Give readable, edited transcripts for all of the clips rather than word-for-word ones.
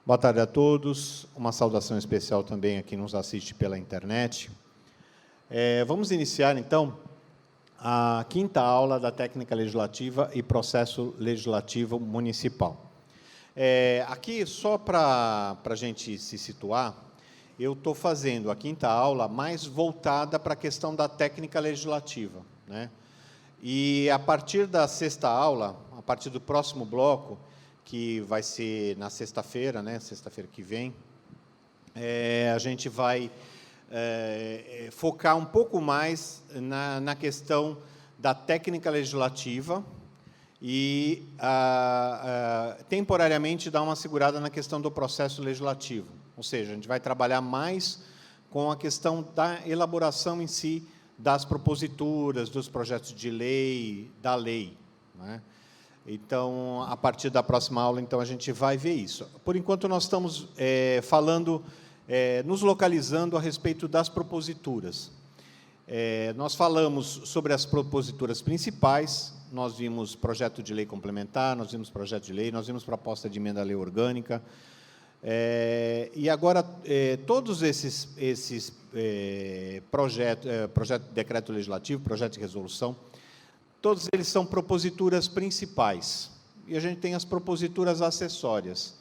Boa tarde a todos. Uma saudação especial também a quem nos assiste pela internet. Vamos iniciar, então, a quinta aula da Técnica Legislativa e Processo Legislativo Municipal. Aqui, só para a gente se situar, eu estou fazendo a quinta aula mais voltada para a questão da técnica legislativa, né? E, a partir da sexta aula, a partir do próximo bloco, que vai ser na sexta-feira, né, sexta-feira que vem, a gente vai focar um pouco mais na questão da técnica legislativa e, temporariamente, dar uma segurada na questão do processo legislativo. Ou seja, a gente vai trabalhar mais com a questão da elaboração em si das proposituras, dos projetos de lei, da lei, né? Então, a partir da próxima aula, então, a gente vai ver isso. Por enquanto, nós estamos falando, nos localizando a respeito das proposituras. Nós falamos sobre as proposituras principais, nós vimos projeto de lei complementar, nós vimos projeto de lei, nós vimos proposta de emenda à lei orgânica, e agora, todos esses projeto de decreto legislativo, projeto de resolução, todos eles são proposituras principais, e a gente tem as proposituras acessórias.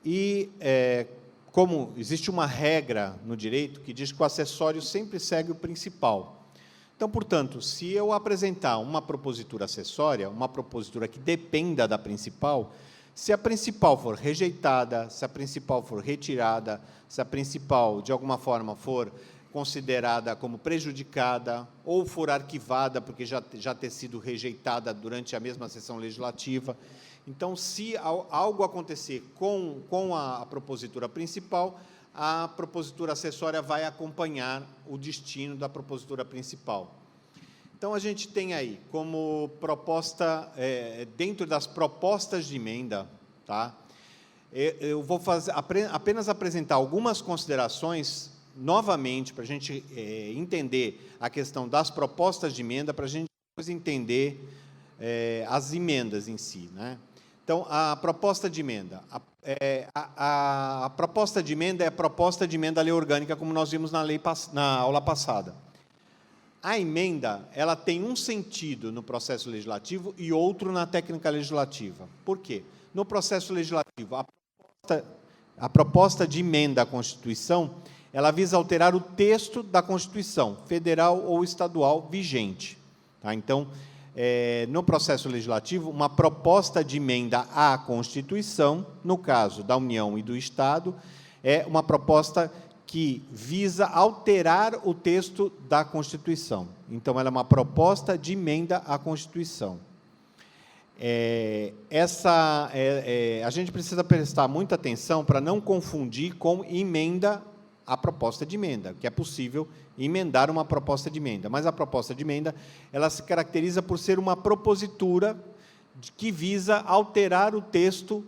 E, como existe uma regra no direito que diz que o acessório sempre segue o principal. Então, portanto, se eu apresentar uma propositura acessória, uma propositura que dependa da principal, se a principal for rejeitada, se a principal for retirada, se a principal, de alguma forma, for considerada como prejudicada ou for arquivada, porque já ter sido rejeitada durante a mesma sessão legislativa. Então, se algo acontecer com a propositura principal, a propositura acessória vai acompanhar o destino da propositura principal. Então, a gente tem aí, como proposta, dentro das propostas de emenda, tá? Eu vou apenas apresentar algumas considerações, novamente, para a gente entender a questão das propostas de emenda, para a gente depois entender as emendas em si, né? Então, a proposta de emenda. A proposta de emenda é a proposta de emenda à lei orgânica, como nós vimos na aula passada. A emenda, ela tem um sentido no processo legislativo e outro na técnica legislativa. Por quê? No processo legislativo, a proposta de emenda à Constituição, ela visa alterar o texto da Constituição, federal ou estadual, vigente. Tá? Então, no processo legislativo, uma proposta de emenda à Constituição, no caso da União e do Estado, é uma proposta que visa alterar o texto da Constituição. Então, ela é uma proposta de emenda à Constituição. A gente precisa prestar muita atenção para não confundir com emenda à proposta de emenda, que é possível emendar uma proposta de emenda. Mas a proposta de emenda, ela se caracteriza por ser uma propositura que visa alterar o texto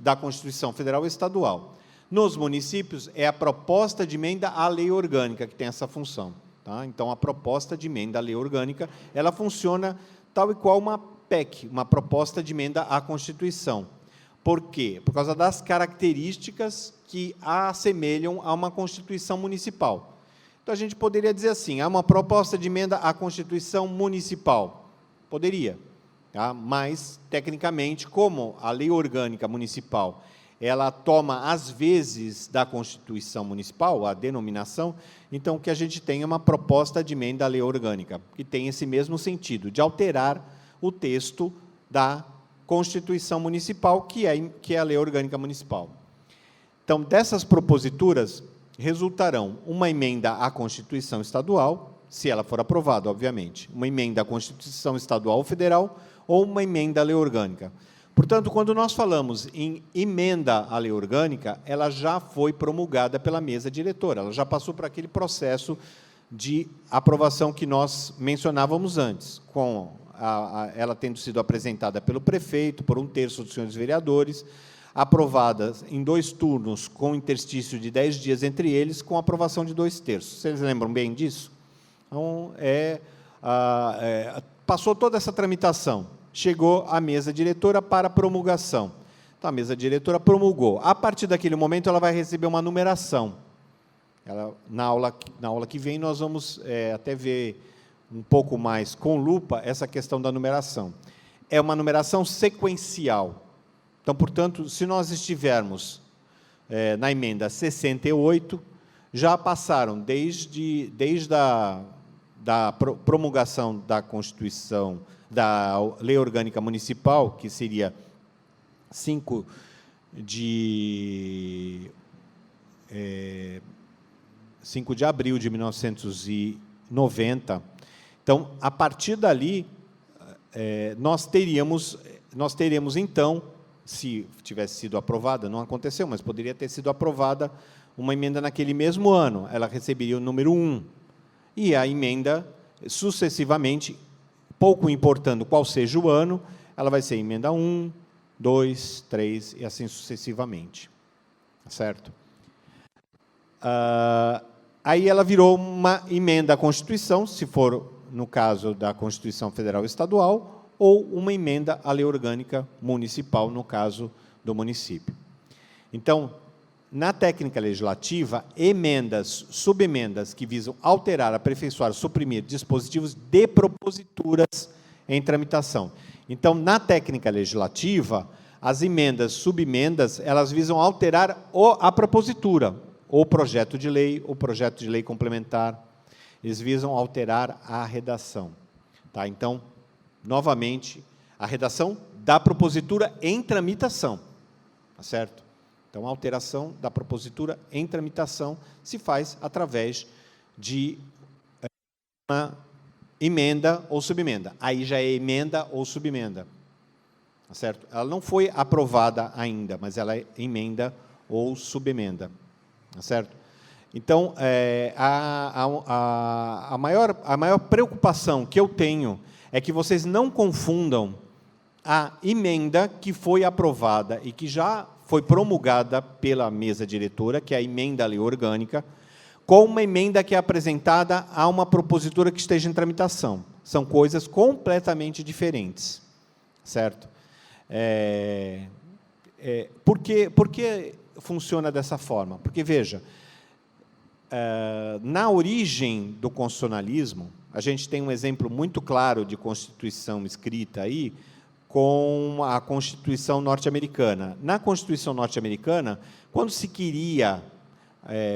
da Constituição Federal e Estadual. Nos municípios, é a proposta de emenda à lei orgânica que tem essa função. Tá? Então, a proposta de emenda à lei orgânica, ela funciona tal e qual uma PEC, uma proposta de emenda à Constituição. Por quê? Por causa das características que a assemelham a uma Constituição municipal. Então, a gente poderia dizer assim, uma proposta de emenda à Constituição municipal. Poderia, tá? Mas, tecnicamente, como a lei orgânica municipal, ela toma, às vezes, da Constituição municipal, a denominação, então, o que a gente tem é uma proposta de emenda à lei orgânica, que tem esse mesmo sentido, de alterar o texto da Constituição municipal, que é a lei orgânica municipal. Então, dessas proposituras, resultarão uma emenda à Constituição estadual, se ela for aprovada, obviamente, uma emenda à Constituição estadual ou federal, ou uma emenda à lei orgânica. Portanto, quando nós falamos em emenda à lei orgânica, ela já foi promulgada pela mesa diretora, ela já passou por aquele processo de aprovação que nós mencionávamos antes, com ela tendo sido apresentada pelo prefeito, por 1/3 dos senhores vereadores, aprovada em 2 turnos, com interstício de 10 dias entre eles, com aprovação de 2/3. Vocês lembram bem disso? Então, passou toda essa tramitação, chegou à mesa diretora para promulgação. Então, a mesa diretora promulgou. A partir daquele momento, ela vai receber uma numeração. Na aula que vem, nós vamos até ver um pouco mais com lupa essa questão da numeração. É uma numeração sequencial. Então, portanto, se nós estivermos na emenda 68, já passaram desde da promulgação da Constituição, da Lei Orgânica Municipal, que seria 5 de abril de 1990. Então, a partir dali, nós teremos, então, se tivesse sido aprovada, não aconteceu, mas poderia ter sido aprovada uma emenda naquele mesmo ano, ela receberia o número 1, e a emenda, sucessivamente, pouco importando qual seja o ano, ela vai ser emenda 1, 2, 3, e assim sucessivamente. Certo? Aí ela virou uma emenda à Constituição, se for no caso da Constituição Federal e Estadual, ou uma emenda à Lei Orgânica Municipal, no caso do município. Então, na técnica legislativa, emendas, subemendas que visam alterar, aperfeiçoar, suprimir dispositivos de proposituras em tramitação. Então, na técnica legislativa, as emendas, subemendas, elas visam alterar a propositura, ou projeto de lei, ou projeto de lei complementar. Eles visam alterar a redação. Tá? Então, novamente, a redação da propositura em tramitação. Tá certo? Então, a alteração da propositura em tramitação se faz através de uma emenda ou subemenda. Aí já é emenda ou subemenda. Tá certo? Ela não foi aprovada ainda, mas ela é emenda ou subemenda. Tá certo? Então, a maior preocupação que eu tenho é que vocês não confundam a emenda que foi aprovada e que já foi promulgada pela mesa diretora, que é a emenda à lei orgânica, com uma emenda que é apresentada a uma propositura que esteja em tramitação. São coisas completamente diferentes. Certo? Por que funciona dessa forma? Porque, veja, na origem do constitucionalismo, a gente tem um exemplo muito claro de Constituição escrita aí, com a Constituição norte-americana. Na Constituição norte-americana, quando se queria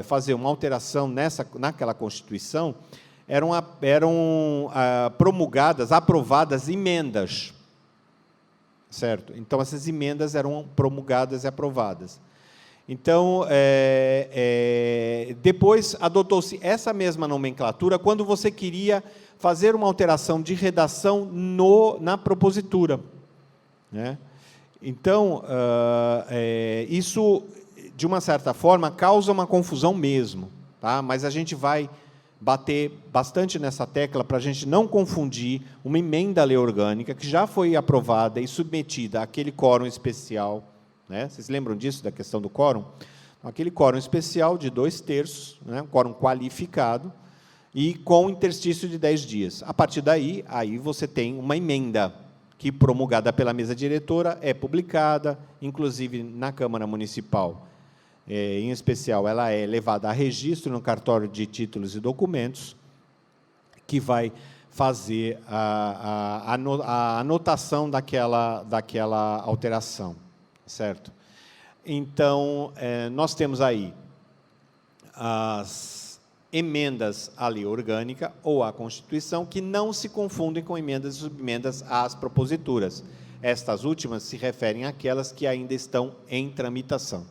fazer uma alteração naquela Constituição, eram promulgadas, aprovadas emendas. Certo? Então, essas emendas eram promulgadas e aprovadas. Então, depois adotou-se essa mesma nomenclatura quando você queria fazer uma alteração de redação na propositura. Né? Então, isso, de uma certa forma, causa uma confusão mesmo. Tá? Mas a gente vai bater bastante nessa tecla para a gente não confundir uma emenda à lei orgânica que já foi aprovada e submetida àquele quórum especial. Né? Vocês lembram disso, da questão do quórum? Aquele quórum especial de 2/3, né? Um quórum qualificado, e com interstício de 10 dias. A partir daí, aí você tem uma emenda que, promulgada pela mesa diretora, é publicada, inclusive na Câmara Municipal, em especial, ela é levada a registro no cartório de títulos e documentos, que vai fazer a anotação daquela alteração. Certo? Então, nós temos aí as emendas à lei orgânica ou à Constituição, que não se confundem com emendas e subemendas às proposituras. Estas últimas se referem àquelas que ainda estão em tramitação.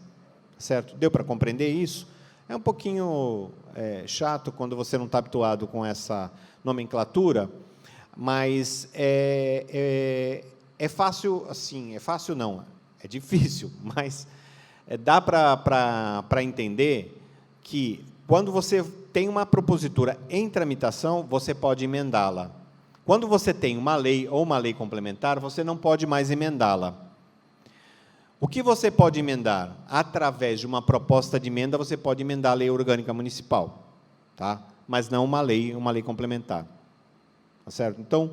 Certo? Deu para compreender isso? É um pouquinho chato quando você não está habituado com essa nomenclatura, mas é fácil, assim, fácil não, é difícil, mas dá para entender que, quando você tem uma propositura em tramitação, você pode emendá-la. Quando você tem uma lei ou uma lei complementar, você não pode mais emendá-la. O que você pode emendar? Através de uma proposta de emenda, você pode emendar a lei orgânica municipal, tá? Mas não uma lei complementar. Tá certo? Então,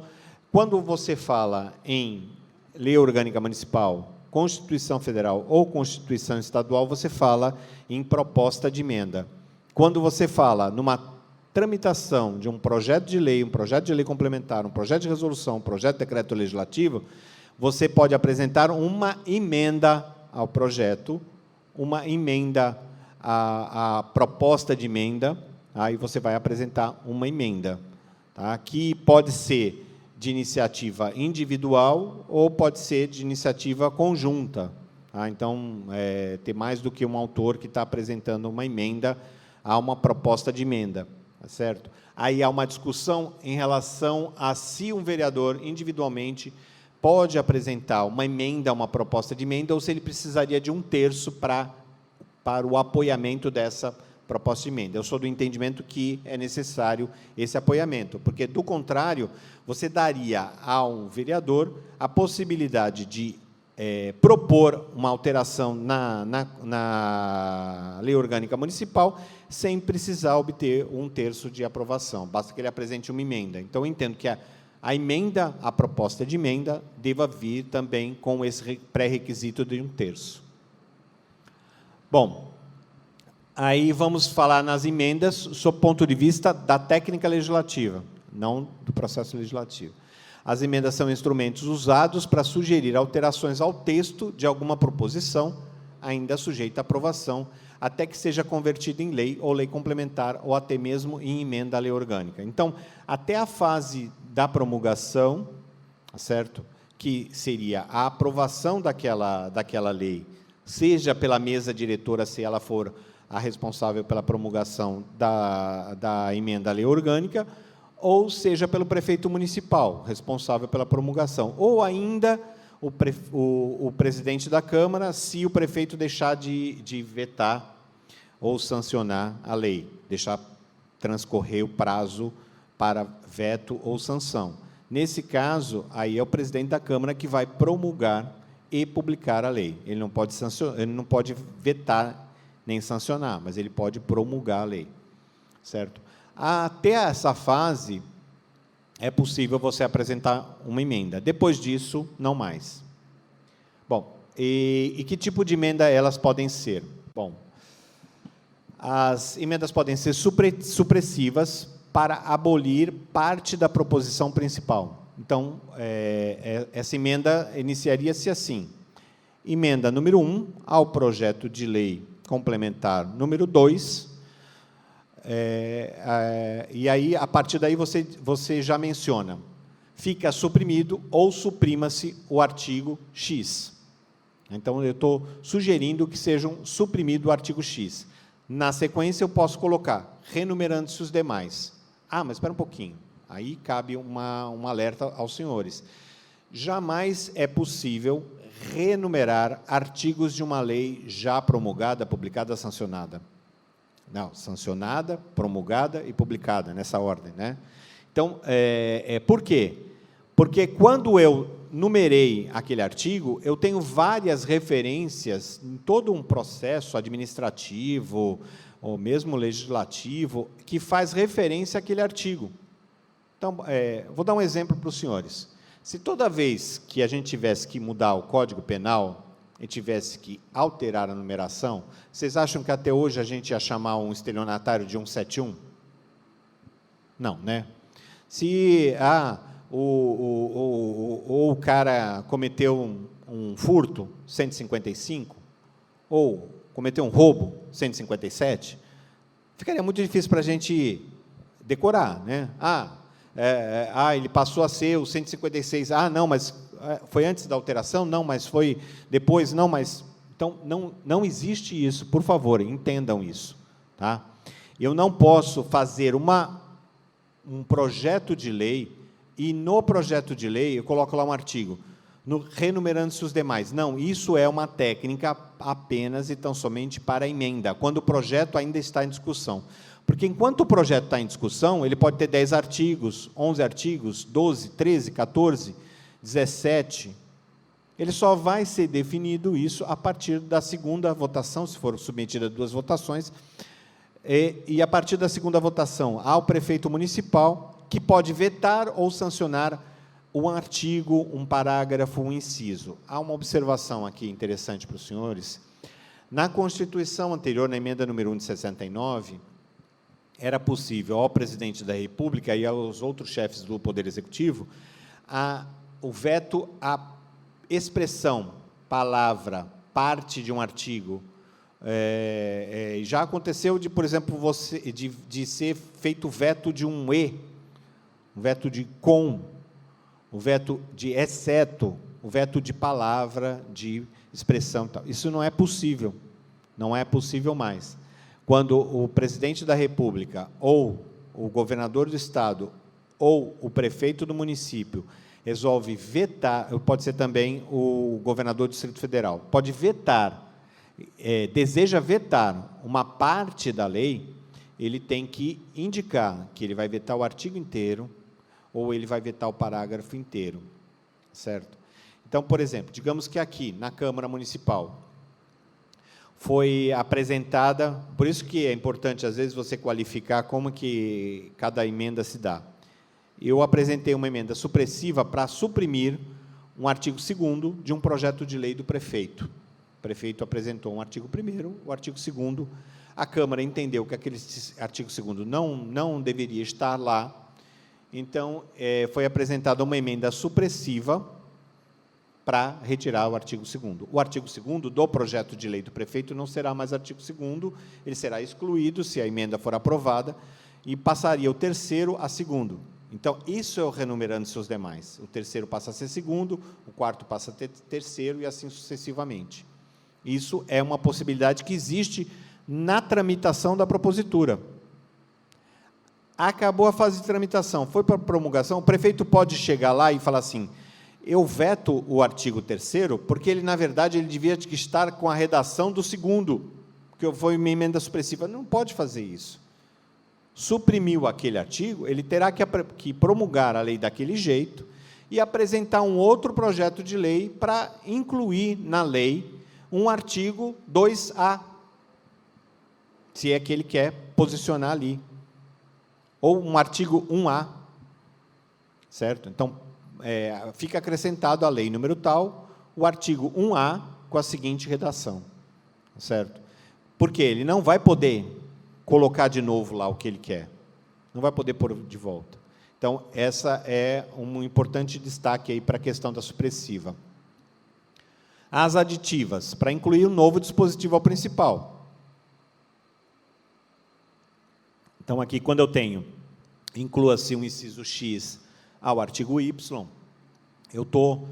quando você fala em lei orgânica municipal Constituição Federal ou Constituição Estadual, você fala em proposta de emenda. Quando você fala numa tramitação de um projeto de lei complementar, um projeto de resolução, um projeto de decreto legislativo, você pode apresentar uma emenda ao projeto, uma emenda à proposta de emenda, aí você vai apresentar uma emenda, tá? Que pode ser de iniciativa individual ou pode ser de iniciativa conjunta. Tá? Então, tem mais do que um autor que está apresentando uma emenda a uma proposta de emenda. Tá certo? Aí há uma discussão em relação a se um vereador, individualmente, pode apresentar uma emenda, uma proposta de emenda, ou se ele precisaria de 1/3 para o apoiamento dessa proposta de emenda. Eu sou do entendimento que é necessário esse apoiamento, porque, do contrário, você daria ao vereador a possibilidade de propor uma alteração na lei orgânica municipal sem precisar obter 1/3 de aprovação, basta que ele apresente uma emenda. Então, eu entendo que a emenda, a proposta de emenda, deva vir também com esse pré-requisito de 1/3. Bom, aí vamos falar nas emendas sob o ponto de vista da técnica legislativa, não do processo legislativo. As emendas são instrumentos usados para sugerir alterações ao texto de alguma proposição, ainda sujeita à aprovação, até que seja convertida em lei ou lei complementar, ou até mesmo em emenda à lei orgânica. Então, até a fase da promulgação, certo? Que seria a aprovação daquela lei, seja pela mesa diretora, se ela for a responsável pela promulgação da emenda à lei orgânica, ou seja pelo prefeito municipal, responsável pela promulgação, ou ainda o presidente da Câmara, se o prefeito deixar de vetar ou sancionar a lei, deixar transcorrer o prazo para veto ou sanção. Nesse caso, aí é o presidente da Câmara que vai promulgar e publicar a lei. Ele não pode sancionar, ele não pode vetar nem sancionar, mas ele pode promulgar a lei, certo? Até essa fase, é possível você apresentar uma emenda. Depois disso, não mais. Bom, e que tipo de emenda elas podem ser? Bom, as emendas podem ser supressivas para abolir parte da proposição principal. Então, essa emenda iniciaria-se assim. Emenda número 1 ao projeto de lei complementar número 2, e aí, a partir daí, você já menciona, fica suprimido ou suprima-se o artigo X. Então, eu estou sugerindo que sejam suprimido o artigo X. Na sequência, eu posso colocar, renumerando-se os demais. Ah, mas espera um pouquinho. Aí cabe um alerta aos senhores. Jamais é possível renumerar artigos de uma lei já promulgada, publicada, sancionada. Não, sancionada, promulgada e publicada, nessa ordem, né? Então, por quê? Porque quando eu numerei aquele artigo, eu tenho várias referências em todo um processo administrativo, ou mesmo legislativo, que faz referência àquele artigo. Então, vou dar um exemplo para os senhores. Se toda vez que a gente tivesse que mudar o Código Penal, e tivesse que alterar a numeração, vocês acham que até hoje a gente ia chamar um estelionatário de 171? Não, né? Se o cara cometeu um furto, 155, ou cometeu um roubo, 157, ficaria muito difícil para a gente decorar, né? Ele passou a ser o 156, não, mas foi antes da alteração? Não, mas foi depois? Não, mas... Então, não existe isso, por favor, entendam isso. Tá? Eu não posso fazer um projeto de lei, e no projeto de lei eu coloco lá um artigo, renumerando-se os demais. Não, isso é uma técnica apenas e tão somente para a emenda, quando o projeto ainda está em discussão. Porque, enquanto o projeto está em discussão, ele pode ter 10 artigos, 11 artigos, 12, 13, 14, 17. Ele só vai ser definido isso a partir da segunda votação, se for submetida a 2 votações, e a partir da segunda votação, ao prefeito municipal, que pode vetar ou sancionar um artigo, um parágrafo, um inciso. Há uma observação aqui interessante para os senhores. Na Constituição anterior, na emenda número 1 de 69, era possível ao presidente da República e aos outros chefes do Poder Executivo o veto à expressão, palavra, parte de um artigo. Já aconteceu de, por exemplo, de ser feito veto de um o veto de com, o veto de exceto, o veto de palavra, de expressão. Tal. Isso não é possível, não é possível mais. Quando o presidente da República, ou o governador do Estado, ou o prefeito do município, resolve vetar, pode ser também o governador do Distrito Federal, pode vetar, deseja vetar uma parte da lei, ele tem que indicar que ele vai vetar o artigo inteiro, ou ele vai vetar o parágrafo inteiro, certo? Então, por exemplo, digamos que aqui, na Câmara Municipal, foi apresentada, por isso que é importante, às vezes, você qualificar como que cada emenda se dá. Eu apresentei uma emenda supressiva para suprimir um artigo 2º de um projeto de lei do prefeito. O prefeito apresentou um artigo 1º, o artigo 2º, a Câmara entendeu que aquele artigo 2º não deveria estar lá, então, foi apresentada uma emenda supressiva para retirar o artigo 2º. O artigo 2º do projeto de lei do prefeito não será mais artigo 2º, ele será excluído, se a emenda for aprovada, e passaria o 3º a 2º. Então, isso é o renumerando-se os demais. O 3º passa a ser 2º, o 4º passa a ter 3º, e assim sucessivamente. Isso é uma possibilidade que existe na tramitação da propositura. Acabou a fase de tramitação, foi para a promulgação, o prefeito pode chegar lá e falar assim, eu veto o artigo 3º, porque ele, na verdade, ele devia estar com a redação do 2º, que foi uma emenda supressiva. Não pode fazer isso. Suprimiu aquele artigo, ele terá que promulgar a lei daquele jeito e apresentar um outro projeto de lei para incluir na lei um artigo 2A, se é que ele quer posicionar ali, ou um artigo 1A, certo? Então, fica acrescentado à lei número tal, o artigo 1A com a seguinte redação, certo? Porque ele não vai poder colocar de novo lá o que ele quer, não vai poder pôr de volta. Então, essa é um importante destaque aí para a questão da supressiva. As aditivas, para incluir um novo dispositivo ao principal. Então, aqui, quando eu tenho, inclua-se um inciso X ao artigo Y, eu estou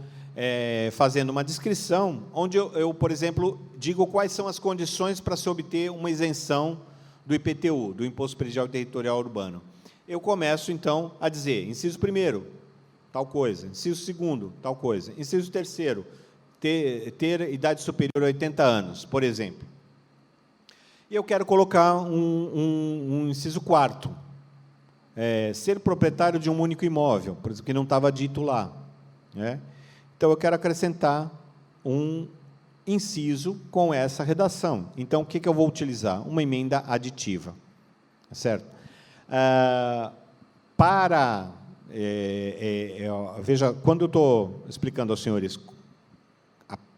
fazendo uma descrição, onde eu, por exemplo, digo quais são as condições para se obter uma isenção do IPTU, do Imposto Predial e Territorial Urbano. Eu começo, então, a dizer, inciso 1º, tal coisa, inciso 2º, tal coisa, inciso 3º, ter idade superior a 80 anos, por exemplo. E eu quero colocar um inciso 4º, ser proprietário de um único imóvel, por exemplo, que não estava dito lá. Né? Então, eu quero acrescentar um inciso com essa redação. Então, o que eu vou utilizar? Uma emenda aditiva. Certo? Veja, quando eu estou explicando aos senhores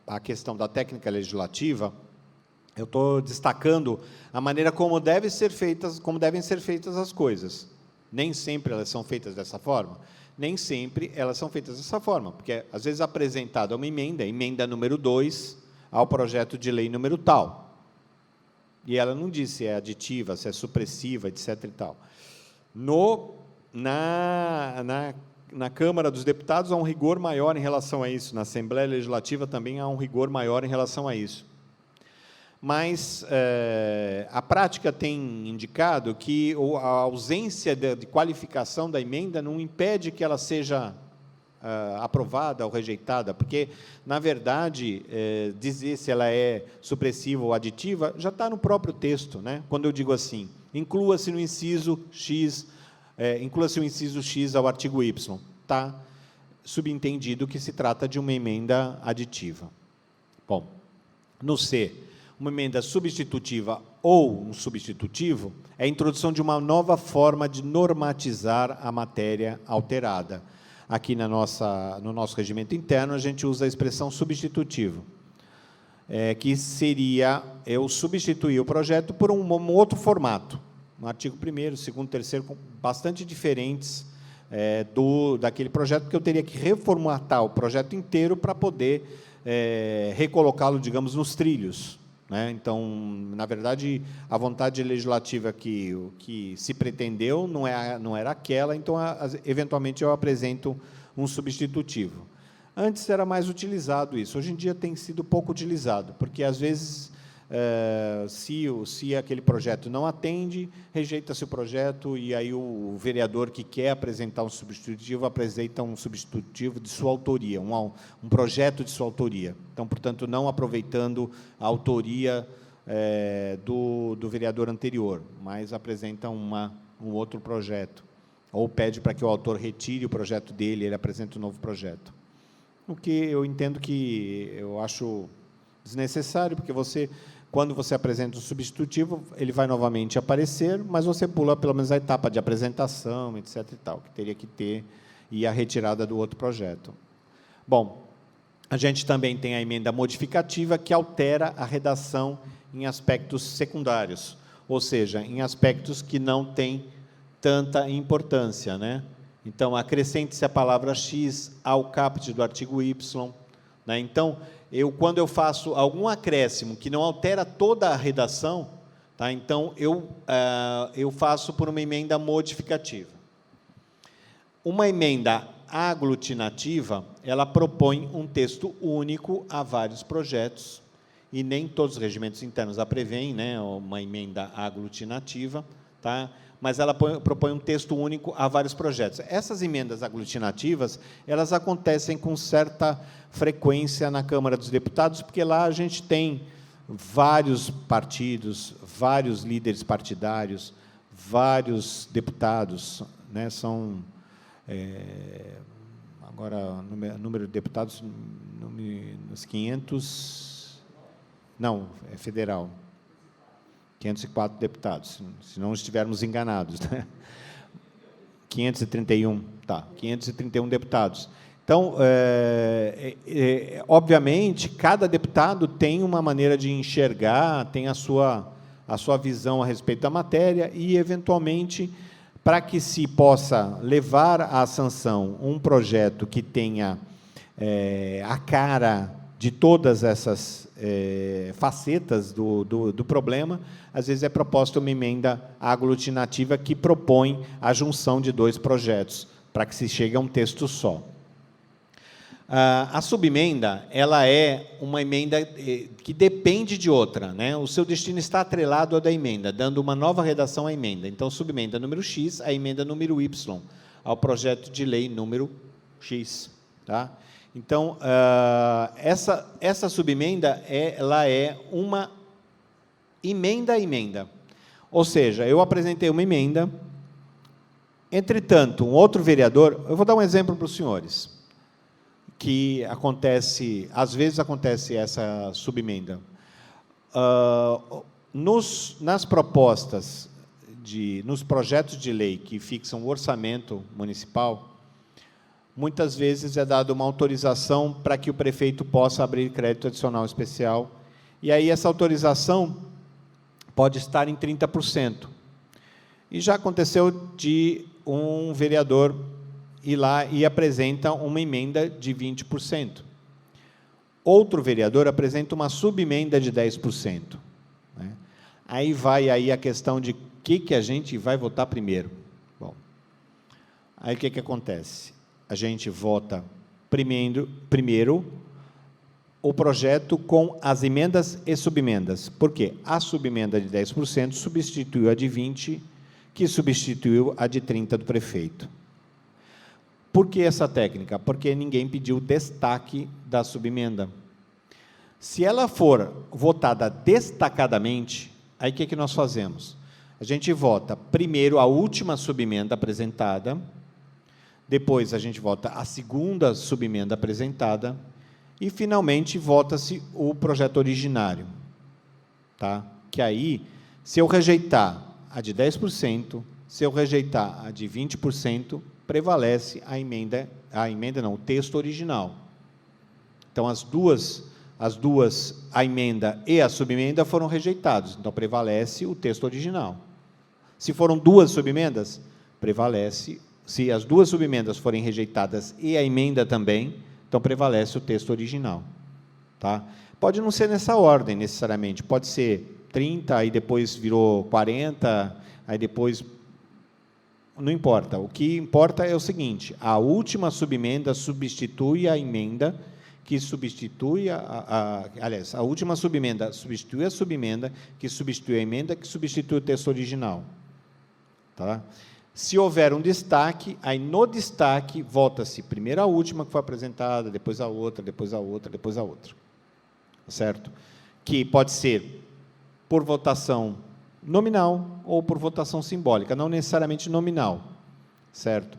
a questão da técnica legislativa, eu estou destacando a maneira como devem ser feitas as coisas. Nem sempre elas são feitas dessa forma. Nem sempre elas são feitas dessa forma, porque, às vezes, apresentada uma emenda número 2, ao projeto de lei número tal. E ela não diz se é aditiva, se é supressiva, etc. e tal. Na Câmara dos Deputados há um rigor maior em relação a isso, na Assembleia Legislativa também há um rigor maior em relação a isso. Mas a prática tem indicado que a ausência de qualificação da emenda não impede que ela seja aprovada ou rejeitada, porque, na verdade, dizer se ela é supressiva ou aditiva já está no próprio texto. Né? Quando eu digo assim, inclua-se no inciso X, inclua-se o inciso X ao artigo Y, está subentendido que se trata de uma emenda aditiva. Bom, no C, uma emenda substitutiva ou um substitutivo é a introdução de uma nova forma de normatizar a matéria alterada. aqui no nosso regimento interno, a gente usa a expressão substitutivo, que seria eu substituir o projeto por um outro formato, no artigo 1º, 2º, 3º, bastante diferentes daquele projeto, porque eu teria que reformatar o projeto inteiro para poder recolocá-lo, digamos, nos trilhos, né? Então, na verdade, a vontade legislativa que se pretendeu não era aquela, então, eventualmente, eu apresento um substitutivo. Antes era mais utilizado isso, hoje em dia tem sido pouco utilizado, porque, às vezes, se aquele projeto não atende, rejeita-se o projeto, e aí o vereador que quer apresentar um substitutivo, apresenta um substitutivo de sua autoria, um projeto de sua autoria. Então, portanto, não aproveitando a autoria do vereador anterior, mas apresenta um outro projeto, ou pede para que o autor retire o projeto dele, ele apresenta um novo projeto. O que eu entendo que eu acho desnecessário, porque quando você apresenta um substitutivo, ele vai novamente aparecer, mas você pula pelo menos a etapa de apresentação, etc. e tal, que teria que ter, e a retirada do outro projeto. Bom, a gente também tem a emenda modificativa, que altera a redação em aspectos secundários, ou seja, em aspectos que não têm tanta importância, né? Então, acrescente-se a palavra X ao caput do artigo Y, né? Então, quando eu faço algum acréscimo que não altera toda a redação, tá? Então, eu faço por uma emenda modificativa. Uma emenda aglutinativa, ela propõe um texto único a vários projetos, e nem todos os regimentos internos a prevêem, né, uma emenda aglutinativa, tá? Mas ela propõe um texto único a vários projetos. Essas emendas aglutinativas, elas acontecem com certa frequência na Câmara dos Deputados, porque lá a gente tem vários partidos, vários líderes partidários, vários deputados, né? São, agora, número de deputados, nos 500, não, é federal, 504 deputados, se não estivermos enganados, né? 531, tá, 531 deputados. Então, obviamente, cada deputado tem uma maneira de enxergar, tem a sua visão a respeito da matéria, e, eventualmente, para que se possa levar à sanção um projeto que tenha a cara de todas essas facetas do problema, às vezes é proposta uma emenda aglutinativa que propõe a junção de dois projetos, para que se chegue a um texto só. A subemenda, ela é uma emenda que depende de outra, né? O seu destino está atrelado ao da emenda, dando uma nova redação à emenda. Então, subemenda número X, a emenda número Y, ao projeto de lei número X. Tá? Então, essa subemenda, ela é uma emenda a emenda. Ou seja, eu apresentei uma emenda, entretanto, um outro vereador, eu vou dar um exemplo para os senhores, que acontece, às vezes acontece essa subemenda. Nas propostas, nos projetos de lei que fixam o orçamento municipal, muitas vezes é dada uma autorização para que o prefeito possa abrir crédito adicional especial, e aí essa autorização pode estar em 30%. E já aconteceu de um vereador ir lá e apresenta uma emenda de 20%. Outro vereador apresenta uma subemenda de 10%. Né? Aí vai aí a questão de que a gente vai votar primeiro. Bom, aí o que acontece? A gente vota primeiro o projeto com as emendas e subemendas. Por quê? A subemenda de 10% substituiu a de 20%, que substituiu a de 30% do prefeito. Por que essa técnica? Porque ninguém pediu destaque da subemenda. Se ela for votada destacadamente, aí o que nós fazemos? A gente vota primeiro a última subemenda apresentada, depois a gente vota a segunda subemenda apresentada, e, finalmente, vota-se o projeto originário. Tá? Que aí, se eu rejeitar a de 10%, se eu rejeitar a de 20%, prevalece o texto original. Então, as duas, a emenda e a subemenda foram rejeitados, então prevalece o texto original. Se foram duas subemendas, prevalece, se as duas subemendas forem rejeitadas e a emenda também, então prevalece o texto original. Tá? Pode não ser nessa ordem, necessariamente, pode ser 30, aí depois virou 40, aí depois... Não importa, o que importa é o seguinte: a última subemenda substitui a emenda, que substitui aliás, a última subemenda substitui a subemenda, que substitui a emenda, que substitui o texto original. Tá? Se houver um destaque, aí no destaque, vota-se primeiro a última que foi apresentada, depois a outra, depois a outra, depois a outra. Certo? Que pode ser por votação nominal ou por votação simbólica, não necessariamente nominal, certo?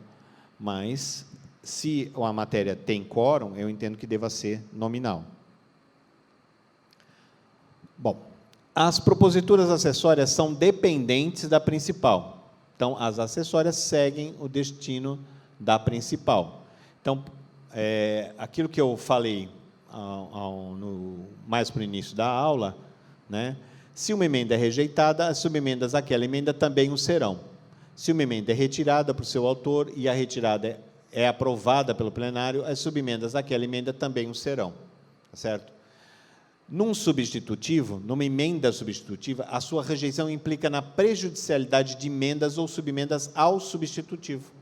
Mas, se a matéria tem quórum, eu entendo que deva ser nominal. Bom, as proposituras acessórias são dependentes da principal. Então, as acessórias seguem o destino da principal. Então, aquilo que eu falei mais para o início da aula, né? Se uma emenda é rejeitada, as subemendas àquela emenda também o serão. Se uma emenda é retirada por seu autor e a retirada é aprovada pelo plenário, as subemendas àquela emenda também o serão. Certo? Num substitutivo, numa emenda substitutiva, a sua rejeição implica na prejudicialidade de emendas ou subemendas ao substitutivo.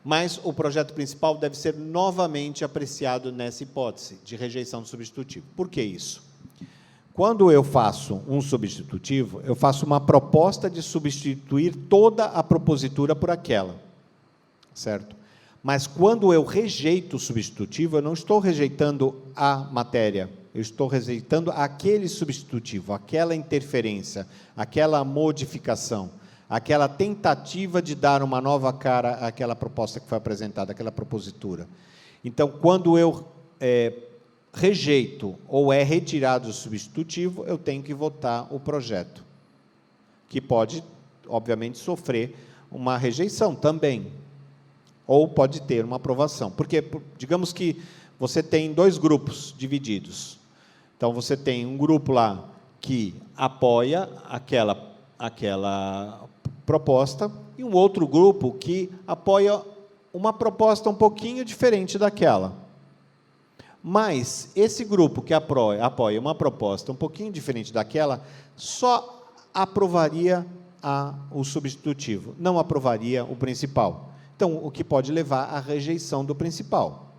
Mas o projeto principal deve ser novamente apreciado nessa hipótese de rejeição do substitutivo. Por que isso? Quando eu faço um substitutivo, eu faço uma proposta de substituir toda a propositura por aquela, certo? Mas quando eu rejeito o substitutivo, eu não estou rejeitando a matéria, eu estou rejeitando aquele substitutivo, aquela interferência, aquela modificação, aquela tentativa de dar uma nova cara àquela proposta que foi apresentada, àquela propositura. Então, quando eu rejeito ou é retirado o substitutivo, eu tenho que votar o projeto, que pode, obviamente, sofrer uma rejeição também, ou pode ter uma aprovação. Porque, digamos que você tem dois grupos divididos. Então, você tem um grupo lá que apoia aquela proposta e um outro grupo que apoia uma proposta um pouquinho diferente daquela. Mas esse grupo que apoia uma proposta um pouquinho diferente daquela, só aprovaria o substitutivo, não aprovaria o principal. Então, o que pode levar à rejeição do principal.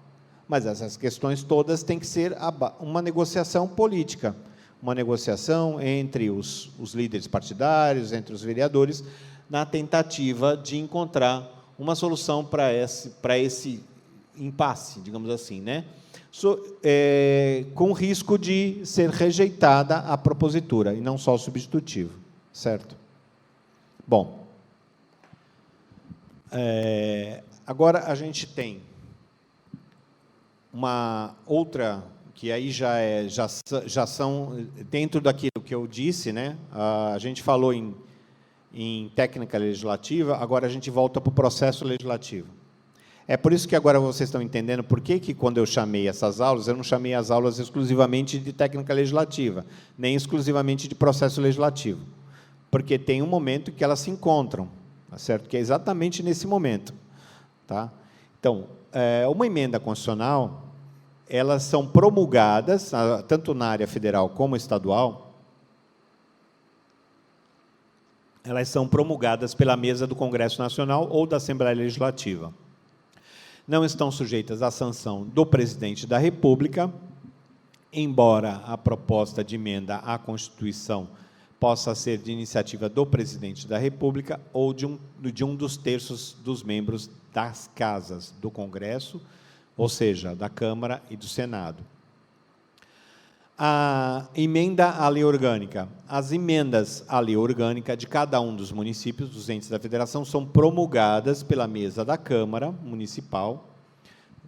Mas essas questões todas têm que ser uma negociação política, uma negociação entre os líderes partidários, entre os vereadores, na tentativa de encontrar uma solução para esse impasse, digamos assim, né? Com risco de ser rejeitada a propositura, e não só o substitutivo, certo? Bom, agora a gente tem uma outra, que aí já são, dentro daquilo que eu disse, né? A gente falou em técnica legislativa, agora a gente volta para o processo legislativo. É por isso que agora vocês estão entendendo por que quando eu chamei essas aulas, eu não chamei as aulas exclusivamente de técnica legislativa, nem exclusivamente de processo legislativo, porque tem um momento que elas se encontram, tá certo? Que é exatamente nesse momento. Tá? Então, uma emenda constitucional, elas são promulgadas, tanto na área federal como estadual, elas são promulgadas pela mesa do Congresso Nacional ou da Assembleia Legislativa. Não estão sujeitas à sanção do presidente da República, embora a proposta de emenda à Constituição possa ser de iniciativa do presidente da República ou de um dos terços dos membros das casas do Congresso, ou seja, da Câmara e do Senado. A emenda à lei orgânica. As emendas à lei orgânica de cada um dos municípios, dos entes da federação, são promulgadas pela mesa da Câmara Municipal,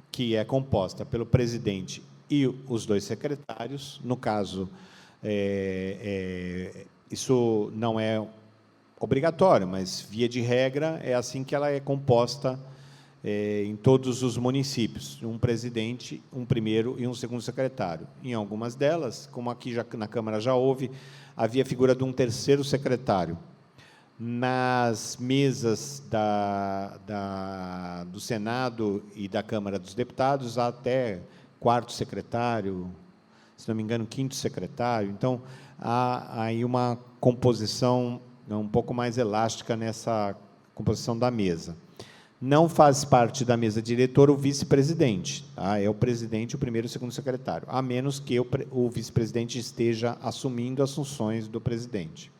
que é composta pelo presidente e os dois secretários. No caso, isso não é obrigatório, mas, via de regra, é assim que ela é composta em todos os municípios, um presidente, um primeiro e um segundo secretário. Em algumas delas, como aqui na Câmara já houve, havia a figura de um terceiro secretário. Nas mesas do Senado e da Câmara dos Deputados, há até quarto secretário, se não me engano, quinto secretário. Então, há aí uma composição um pouco mais elástica nessa composição da mesa. Não faz parte da mesa diretora o vice-presidente, tá? É o presidente, o primeiro e o segundo secretário, a menos que o vice-presidente esteja assumindo as funções do presidente.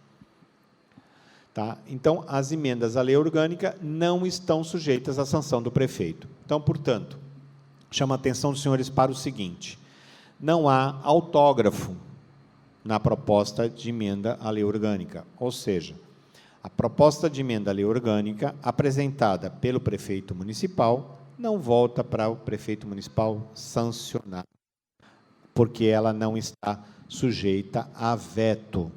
Tá? Então, as emendas à lei orgânica não estão sujeitas à sanção do prefeito. Então, portanto, chamo a atenção dos senhores para o seguinte: não há autógrafo na proposta de emenda à lei orgânica, ou seja, a proposta de emenda à lei orgânica apresentada pelo prefeito municipal não volta para o prefeito municipal sancionar, porque ela não está sujeita a veto.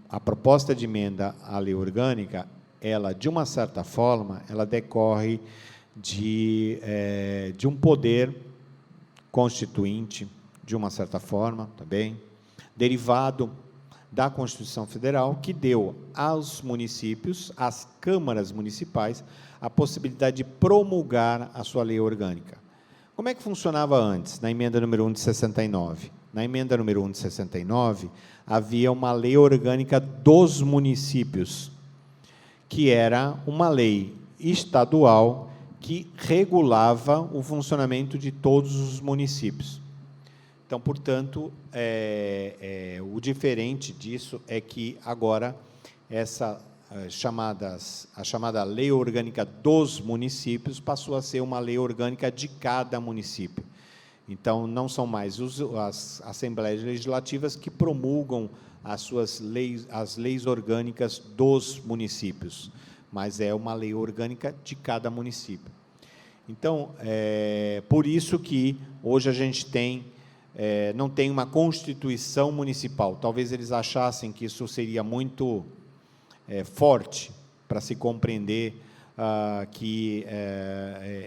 A proposta de emenda à lei orgânica, ela, de uma certa forma, ela decorre de um poder constituinte, de uma certa forma, também, derivado da Constituição Federal, que deu aos municípios, às câmaras municipais, a possibilidade de promulgar a sua lei orgânica. Como é que funcionava antes, na emenda número 1 de 69? Na emenda número 1 de 69, havia uma lei orgânica dos municípios, que era uma lei estadual que regulava o funcionamento de todos os municípios. Então, portanto, o diferente disso é que agora a chamada lei orgânica dos municípios passou a ser uma lei orgânica de cada município. Então, não são mais as assembleias legislativas que promulgam as leis orgânicas dos municípios, mas é uma lei orgânica de cada município. Então, por isso que hoje a gente não tem uma Constituição municipal. Talvez eles achassem que isso seria muito forte para se compreender,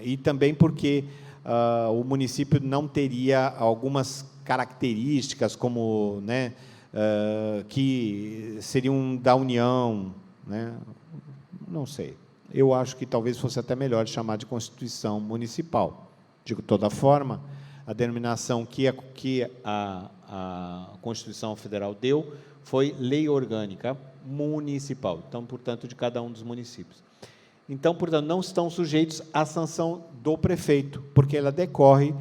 e também porque o município não teria algumas características como, né, que seriam da União, né? Não sei. Eu acho que talvez fosse até melhor chamar de Constituição Municipal. De toda forma, a denominação que a Constituição Federal deu foi Lei Orgânica Municipal, então, portanto, de cada um dos municípios. Então, portanto, não estão sujeitos à sanção do prefeito, porque ela decorre,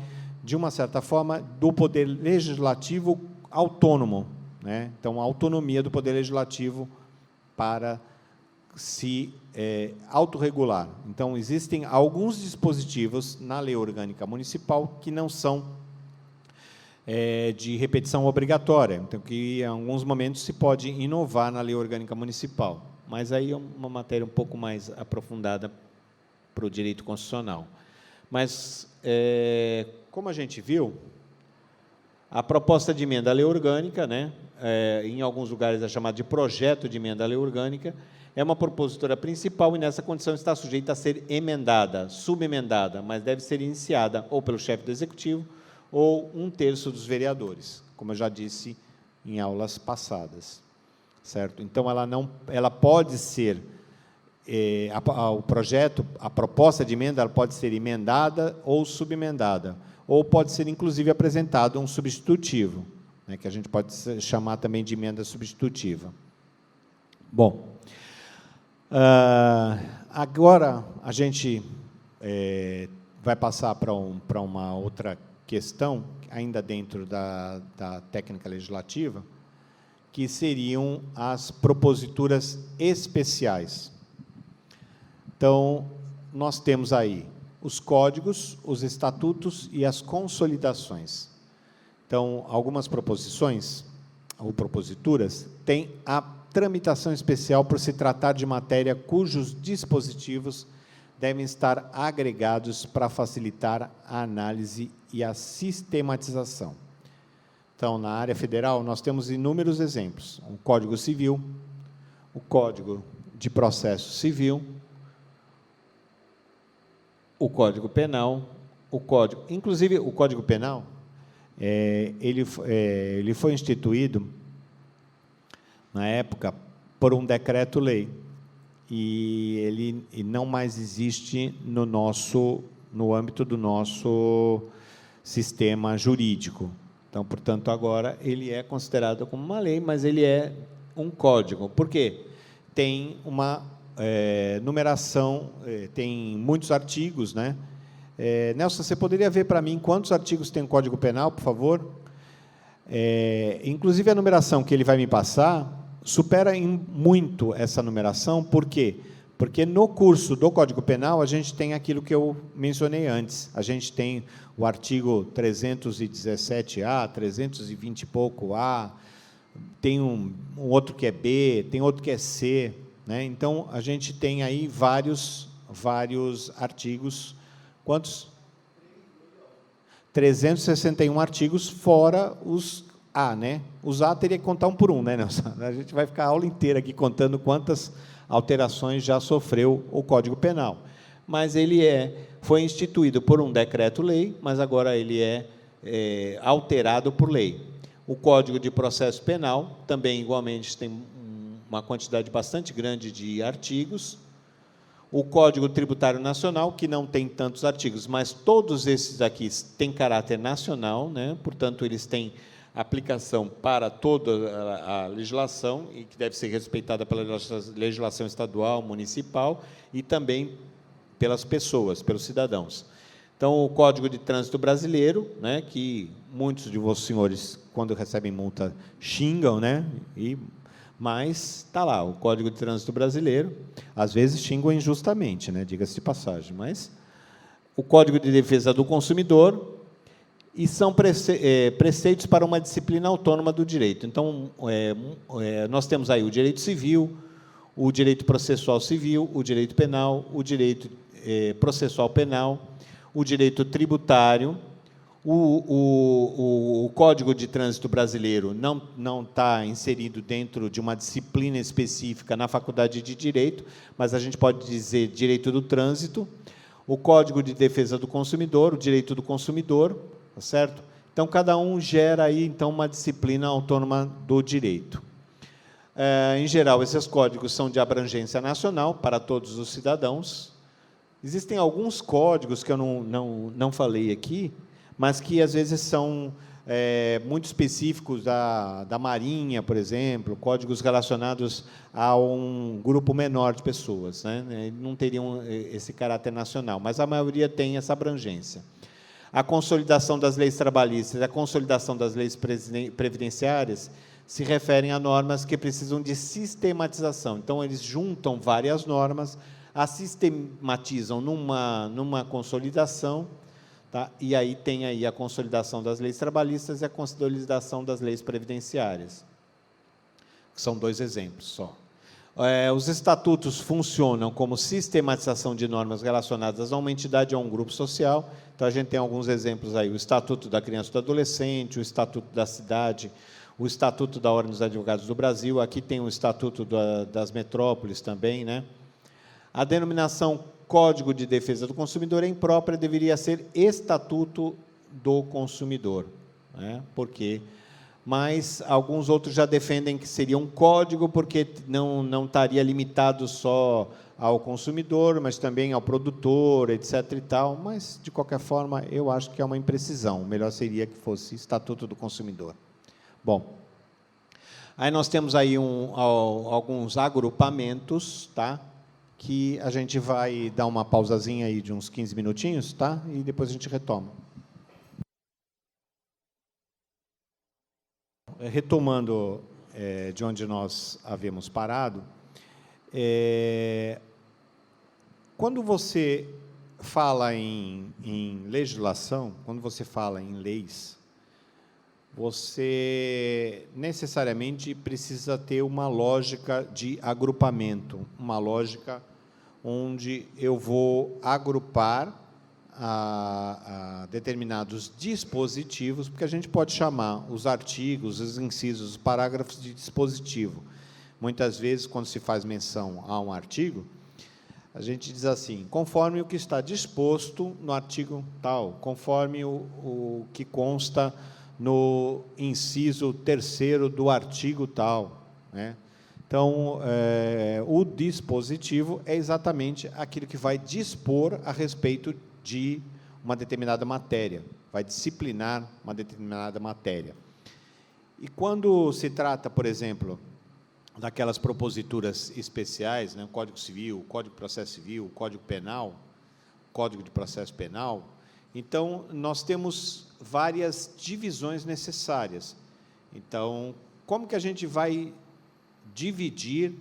de uma certa forma, do poder legislativo autônomo, né? Então, a autonomia do poder legislativo para se autorregular. Então, existem alguns dispositivos na lei orgânica municipal que não são de repetição obrigatória, então, que, em alguns momentos, se pode inovar na lei orgânica municipal, mas aí é uma matéria um pouco mais aprofundada para o direito constitucional. Mas, como a gente viu, a proposta de emenda à lei orgânica, né, em alguns lugares é chamada de projeto de emenda à lei orgânica, é uma propositura principal e, nessa condição, está sujeita a ser emendada, subemendada, mas deve ser iniciada ou pelo chefe do Executivo ou 1/3 dos vereadores, como eu já disse em aulas passadas, certo? Então, ela pode ser, a proposta de emenda, ela pode ser emendada ou subemendada, ou pode ser, inclusive, apresentado um substitutivo, né, que a gente pode chamar também de emenda substitutiva. Bom, agora a gente vai passar para uma outra questão, ainda dentro da técnica legislativa, que seriam as proposituras especiais. Então, nós temos aí os códigos, os estatutos e as consolidações. Então, algumas proposições, ou proposituras, têm a tramitação especial por se tratar de matéria cujos dispositivos devem estar agregados para facilitar a análise e a sistematização. Então, na área federal, nós temos inúmeros exemplos: o Código Civil, o Código de Processo Civil, o Código Penal, inclusive o Código Penal, ele foi instituído, na época, por um decreto-lei, e ele não mais existe no âmbito do nosso sistema jurídico. Então, portanto, agora ele é considerado como uma lei, mas ele é um código. Por quê? Tem uma numeração, tem muitos artigos, né? Nelson, você poderia ver para mim quantos artigos tem o Código Penal, por favor? Inclusive, a numeração que ele vai me passar supera muito essa numeração. Por quê? Porque no curso do Código Penal a gente tem aquilo que eu mencionei antes. A gente tem o artigo 317-A, 320 e pouco A, tem um outro que é B, tem outro que é C, né? Então, a gente tem aí vários artigos. Quantos? 361 artigos, fora os A, né? Os A teria que contar um por um, né, Nelson? A gente vai ficar a aula inteira aqui contando quantas alterações já sofreu o Código Penal. Mas ele foi instituído por um decreto-lei, mas agora ele é alterado por lei. O Código de Processo Penal também, igualmente, tem uma quantidade bastante grande de artigos. O Código Tributário Nacional, que não tem tantos artigos, mas todos esses aqui têm caráter nacional, né? Portanto, eles têm aplicação para toda a legislação e que deve ser respeitada pela legislação estadual, municipal e também pelas pessoas, pelos cidadãos. Então, o Código de Trânsito Brasileiro, né, que muitos de vocês, senhores, quando recebem multa, xingam, né, mas está lá, o Código de Trânsito Brasileiro, às vezes xingam injustamente, né, diga-se de passagem, mas o Código de Defesa do Consumidor, e são preceitos para uma disciplina autônoma do direito. Então, nós temos aí o direito civil, o direito processual civil, o direito penal, o direito processual penal, o direito tributário. O Código de Trânsito Brasileiro não está inserido dentro de uma disciplina específica na Faculdade de Direito, mas a gente pode dizer direito do trânsito. O Código de Defesa do Consumidor, o direito do consumidor, tá certo? Então, cada um gera aí, então, uma disciplina autônoma do direito. Em geral, esses códigos são de abrangência nacional para todos os cidadãos. Existem alguns códigos que eu não falei aqui, mas que, às vezes, são muito específicos da Marinha, por exemplo, códigos relacionados a um grupo menor de pessoas, né? Não teriam esse caráter nacional, mas a maioria tem essa abrangência. A consolidação das leis trabalhistas e a consolidação das leis previdenciárias se referem a normas que precisam de sistematização. Então, eles juntam várias normas, as sistematizam numa consolidação, tá? E aí tem aí a consolidação das leis trabalhistas e a consolidação das leis previdenciárias. São dois exemplos só. Os estatutos funcionam como sistematização de normas relacionadas a uma entidade ou a um grupo social. Então, a gente tem alguns exemplos aí, o Estatuto da Criança e do Adolescente, o Estatuto da Cidade, o Estatuto da Ordem dos Advogados do Brasil, aqui tem o Estatuto das Metrópoles também, né? A denominação Código de Defesa do Consumidor é imprópria, deveria ser Estatuto do Consumidor, né? Por quê? Mas alguns outros já defendem que seria um código, porque não estaria limitado só ao consumidor, mas também ao produtor, etc. e tal, mas, de qualquer forma, eu acho que é uma imprecisão. O melhor seria que fosse Estatuto do Consumidor. Bom, aí nós temos aí alguns agrupamentos, tá? Que a gente vai dar uma pausazinha aí de uns 15 minutinhos, tá? E depois a gente retoma. Retomando de onde nós havíamos parado, quando você fala em legislação, quando você fala em leis, você necessariamente precisa ter uma lógica de agrupamento, uma lógica onde eu vou agrupar a determinados dispositivos, porque a gente pode chamar os artigos, os incisos, os parágrafos de dispositivo. Muitas vezes, quando se faz menção a um artigo, A gente diz assim, conforme o que está disposto no artigo tal, conforme o que consta no inciso 3º do artigo tal, né? Então, o dispositivo é exatamente aquilo que vai dispor a respeito de uma determinada matéria, vai disciplinar uma determinada matéria. E quando se trata, por exemplo, daquelas proposituras especiais, né, o Código Civil, o Código de Processo Civil, o Código Penal, Código de Processo Penal, então, nós temos várias divisões necessárias. Então, como que a gente vai dividir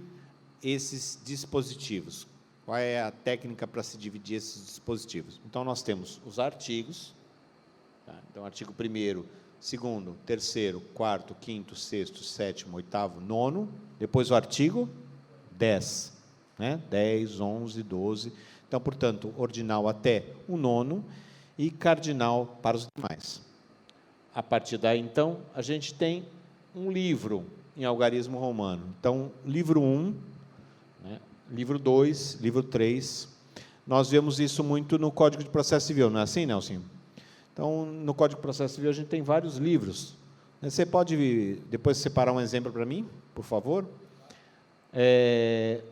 esses dispositivos? Qual é a técnica para se dividir esses dispositivos? Então, nós temos os artigos, tá? Então, artigo 1º, 2º, 3º, 4º, 5º, 6º, 7º, 8º, 9º, depois o artigo 10, né? 10, 11, 12. Então, portanto, ordinal até o 9º e cardinal para os demais. A partir daí, então, a gente tem um livro em algarismo romano. Então, livro 1, né? Livro 2, livro 3. Nós vemos isso muito no Código de Processo Civil, não é assim, Nelson? Então, no Código de Processo Civil, a gente tem vários livros. Você pode depois separar um exemplo para mim, por favor?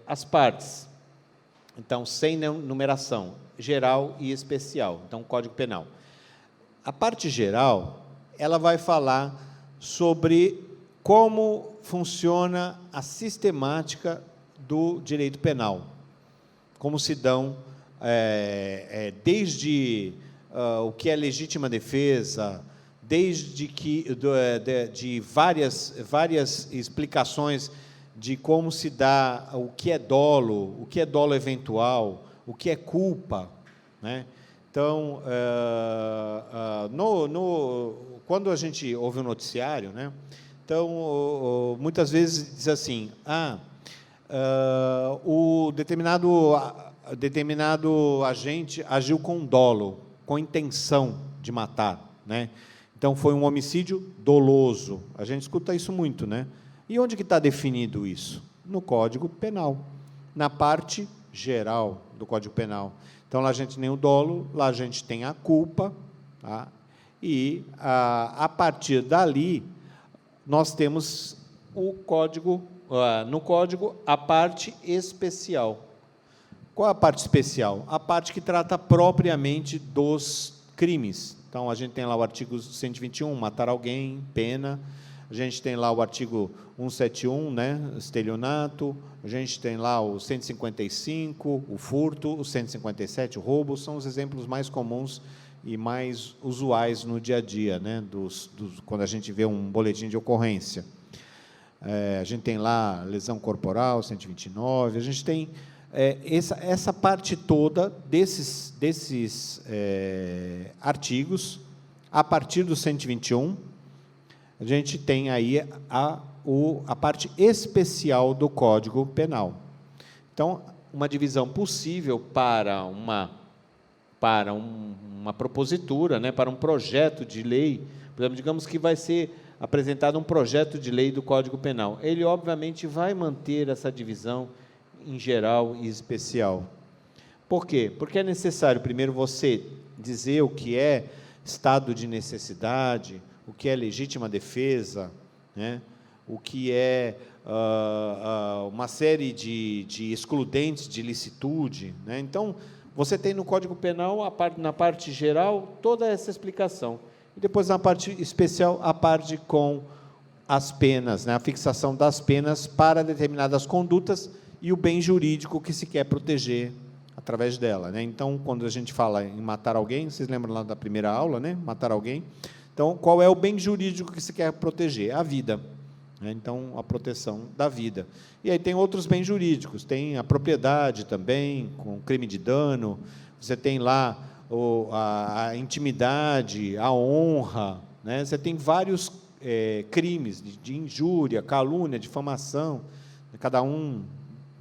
As partes. Então, sem numeração, geral e especial. Então, Código Penal. A parte geral, ela vai falar sobre como funciona a sistemática do direito penal. Como se dão, desde o que é legítima defesa, desde que de várias explicações de como se dá o que é dolo eventual, o que é culpa, né? Então, quando a gente ouve um noticiário, né? Então, muitas vezes diz assim, o determinado agente agiu com dolo, com intenção de matar, né? Então, foi um homicídio doloso. A gente escuta isso muito, né? E onde que está definido isso? No Código Penal, na parte geral do Código Penal. Então, lá a gente tem o dolo, lá a gente tem a culpa, tá? E, a partir dali, nós temos o código, no Código, a parte especial. Qual é a parte especial? A parte que trata propriamente dos crimes. Então, a gente tem lá o artigo 121, matar alguém, pena. A gente tem lá o artigo 171, né, estelionato. A gente tem lá o 155, o furto, o 157, o roubo. São os exemplos mais comuns e mais usuais no dia a dia, né, quando a gente vê um boletim de ocorrência. A gente tem lá lesão corporal, 129. A gente tem essa parte toda desses artigos, a partir do 121, a gente tem aí a parte especial do Código Penal. Então, uma divisão possível para uma propositura, né, para um projeto de lei, por exemplo, digamos que vai ser apresentado um projeto de lei do Código Penal. Ele, obviamente, vai manter essa divisão em geral e especial. Por quê? Porque é necessário, primeiro, você dizer o que é estado de necessidade, o que é legítima defesa, né? O que é uma série de excludentes de licitude, né? Então, você tem no Código Penal, na parte geral, toda essa explicação. E depois, na parte especial, a parte com as penas, né? A fixação das penas para determinadas condutas e o bem jurídico que se quer proteger através dela, né? Então, quando a gente fala em matar alguém, vocês lembram lá da primeira aula, né? Matar alguém. Então, qual é o bem jurídico que se quer proteger? A vida, né? Então, a proteção da vida. E aí tem outros bens jurídicos, tem a propriedade também, com crime de dano, você tem lá a intimidade, a honra, né? Você tem vários crimes de injúria, calúnia, difamação, cada um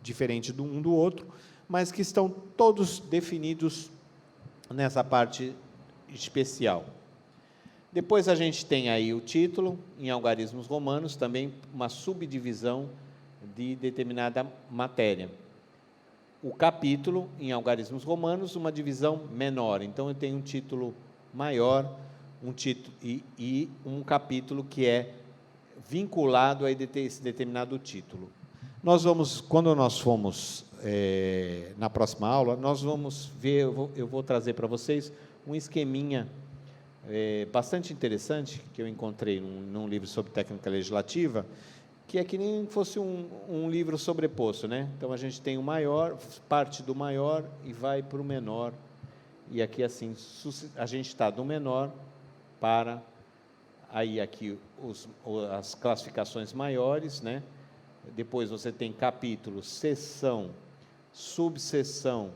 diferente um do outro, mas que estão todos definidos nessa parte especial. Depois a gente tem aí o título, em algarismos romanos, também uma subdivisão de determinada matéria. o capítulo, em algarismos romanos, uma divisão menor. Então, eu tenho um título maior, um título e um capítulo que é vinculado a esse determinado título. Quando nós formos na próxima aula, nós vamos ver, eu vou trazer para vocês um esqueminha bastante interessante, que eu encontrei num livro sobre técnica legislativa, que é que nem fosse um livro sobreposto, né? Então, a gente tem o maior, parte do maior e vai para o menor, e aqui, assim, a gente está do menor para, aí aqui, as classificações maiores, né? Depois você tem capítulo, seção, subseção,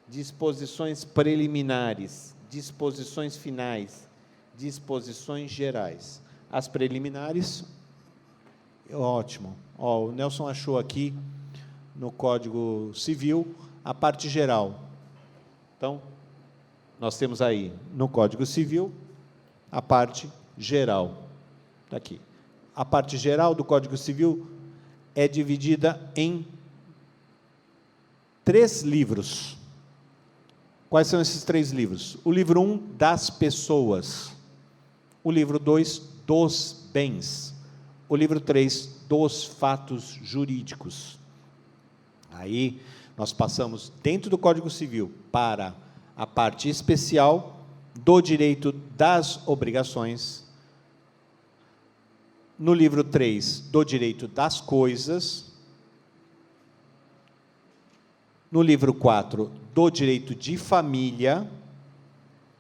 disposições preliminares, disposições finais, disposições gerais. As preliminares, ótimo. O Nelson achou aqui no Código Civil a parte geral. Então, nós temos aí no Código Civil a parte geral. Está aqui. A parte geral do Código Civil é dividida em 3 livros. Quais são esses 3 livros? O livro 1, das pessoas. O livro 2, dos bens. O livro 3, dos fatos jurídicos. Aí, nós passamos dentro do Código Civil para a parte especial do direito das obrigações. No livro 3, do direito das coisas. No livro 4, do direito de família.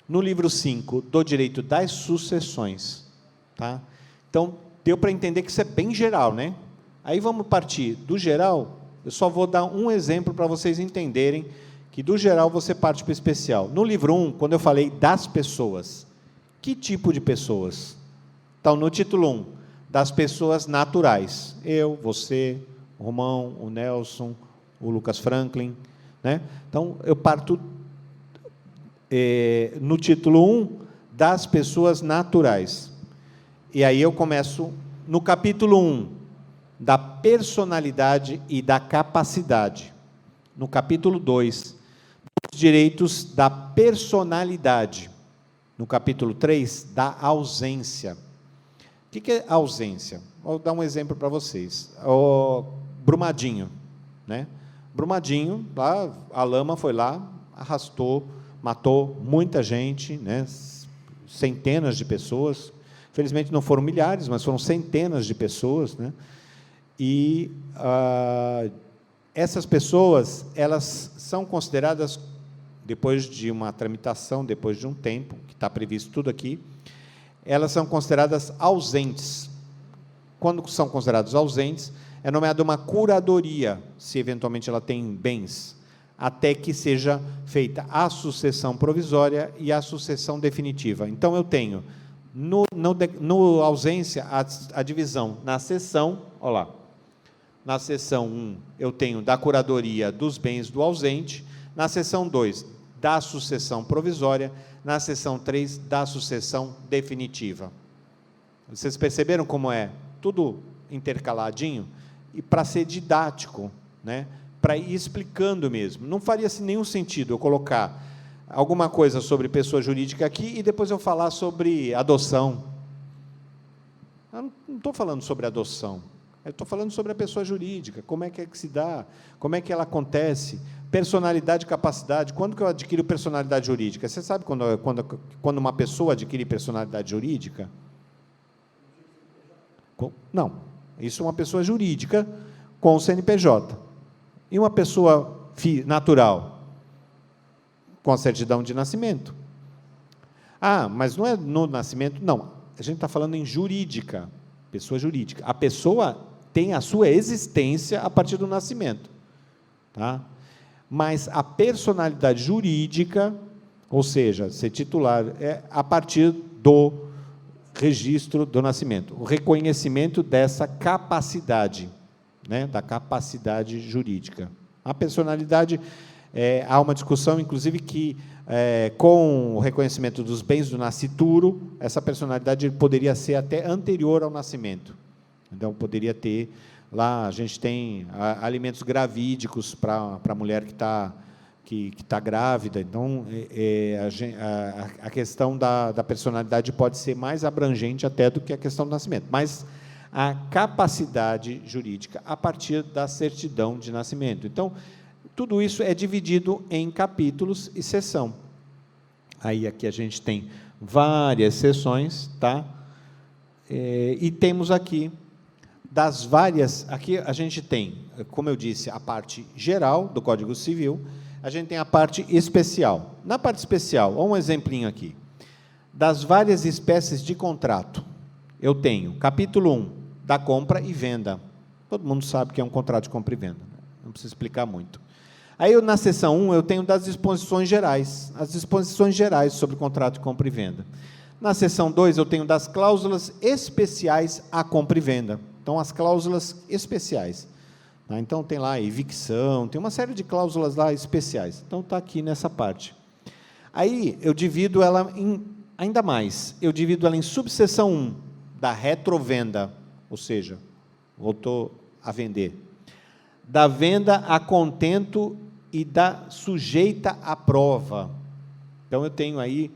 No livro 5, do direito das sucessões. Tá? Então, deu para entender que isso é bem geral, né? Aí vamos partir do geral, eu só vou dar um exemplo para vocês entenderem que do geral você parte para o especial. No livro 1, quando eu falei das pessoas, que tipo de pessoas? Então, no título 1, das pessoas naturais. Eu, você, o Romão, o Nelson, o Lucas Franklin, né? Então, eu parto no título 1, das pessoas naturais. E aí eu começo no capítulo 1, da personalidade e da capacidade. No capítulo 2, dos direitos da personalidade. No capítulo 3, da ausência. O que é ausência? Vou dar um exemplo para vocês. O Brumadinho, né? Brumadinho, lá, a lama foi lá, arrastou, matou muita gente, né? Centenas de pessoas. Felizmente não foram milhares, mas foram centenas de pessoas, né? E essas pessoas, elas são consideradas, depois de uma tramitação, depois de um tempo, que está previsto tudo aqui, elas são consideradas ausentes. Quando são consideradas ausentes, é nomeada uma curadoria, se eventualmente ela tem bens, até que seja feita a sucessão provisória e a sucessão definitiva. Então, eu tenho, no ausência, a divisão na seção, olha lá, na seção 1, eu tenho da curadoria dos bens do ausente, na seção 2, da sucessão provisória, na seção 3, da sucessão definitiva. Vocês perceberam como é? Tudo intercaladinho, e para ser didático, né? Para ir explicando mesmo. Não faria nenhum sentido eu colocar alguma coisa sobre pessoa jurídica aqui e depois eu falar sobre adoção. Eu não estou falando sobre adoção, eu estou falando sobre a pessoa jurídica, como é que se dá, como é que ela acontece, personalidade e capacidade. Quando que eu adquiro personalidade jurídica? Você sabe quando uma pessoa adquire personalidade jurídica? Não, isso é uma pessoa jurídica com o CNPJ. E uma pessoa natural? Com a certidão de nascimento. Ah, mas não é no nascimento? Não, a gente está falando em jurídica, pessoa jurídica. A pessoa tem a sua existência a partir do nascimento. Tá? Mas a personalidade jurídica, ou seja, ser titular, é a partir do registro do nascimento, o reconhecimento dessa capacidade, né, da capacidade jurídica. A personalidade, há uma discussão, inclusive, que com o reconhecimento dos bens do nascituro, essa personalidade poderia ser até anterior ao nascimento. Então, poderia ter, lá a gente tem alimentos gravídicos para a mulher que está grávida, então a questão da personalidade pode ser mais abrangente até do que a questão do nascimento, mas a capacidade jurídica a partir da certidão de nascimento. Então, tudo isso é dividido em capítulos e seção. Aí aqui a gente tem várias seções, tá? E temos aqui, das várias, aqui a gente tem, como eu disse, a parte geral do Código Civil, a gente tem a parte especial. Na parte especial, olha um exemplinho aqui. Das várias espécies de contrato, eu tenho capítulo 1, da compra e venda. Todo mundo sabe que é um contrato de compra e venda, né? Não precisa explicar muito. Aí, na seção 1, eu tenho das disposições gerais, as disposições gerais sobre contrato de compra e venda. Na seção 2, eu tenho das cláusulas especiais à compra e venda. Então, as cláusulas especiais. Tá? Então, tem lá evicção, tem uma série de cláusulas lá especiais. Então, está aqui nessa parte. Aí, eu divido ela ainda mais. Eu divido ela em subseção 1, da retrovenda, ou seja, voltou a vender. Da venda a contento e da sujeita à prova. Então, eu tenho aí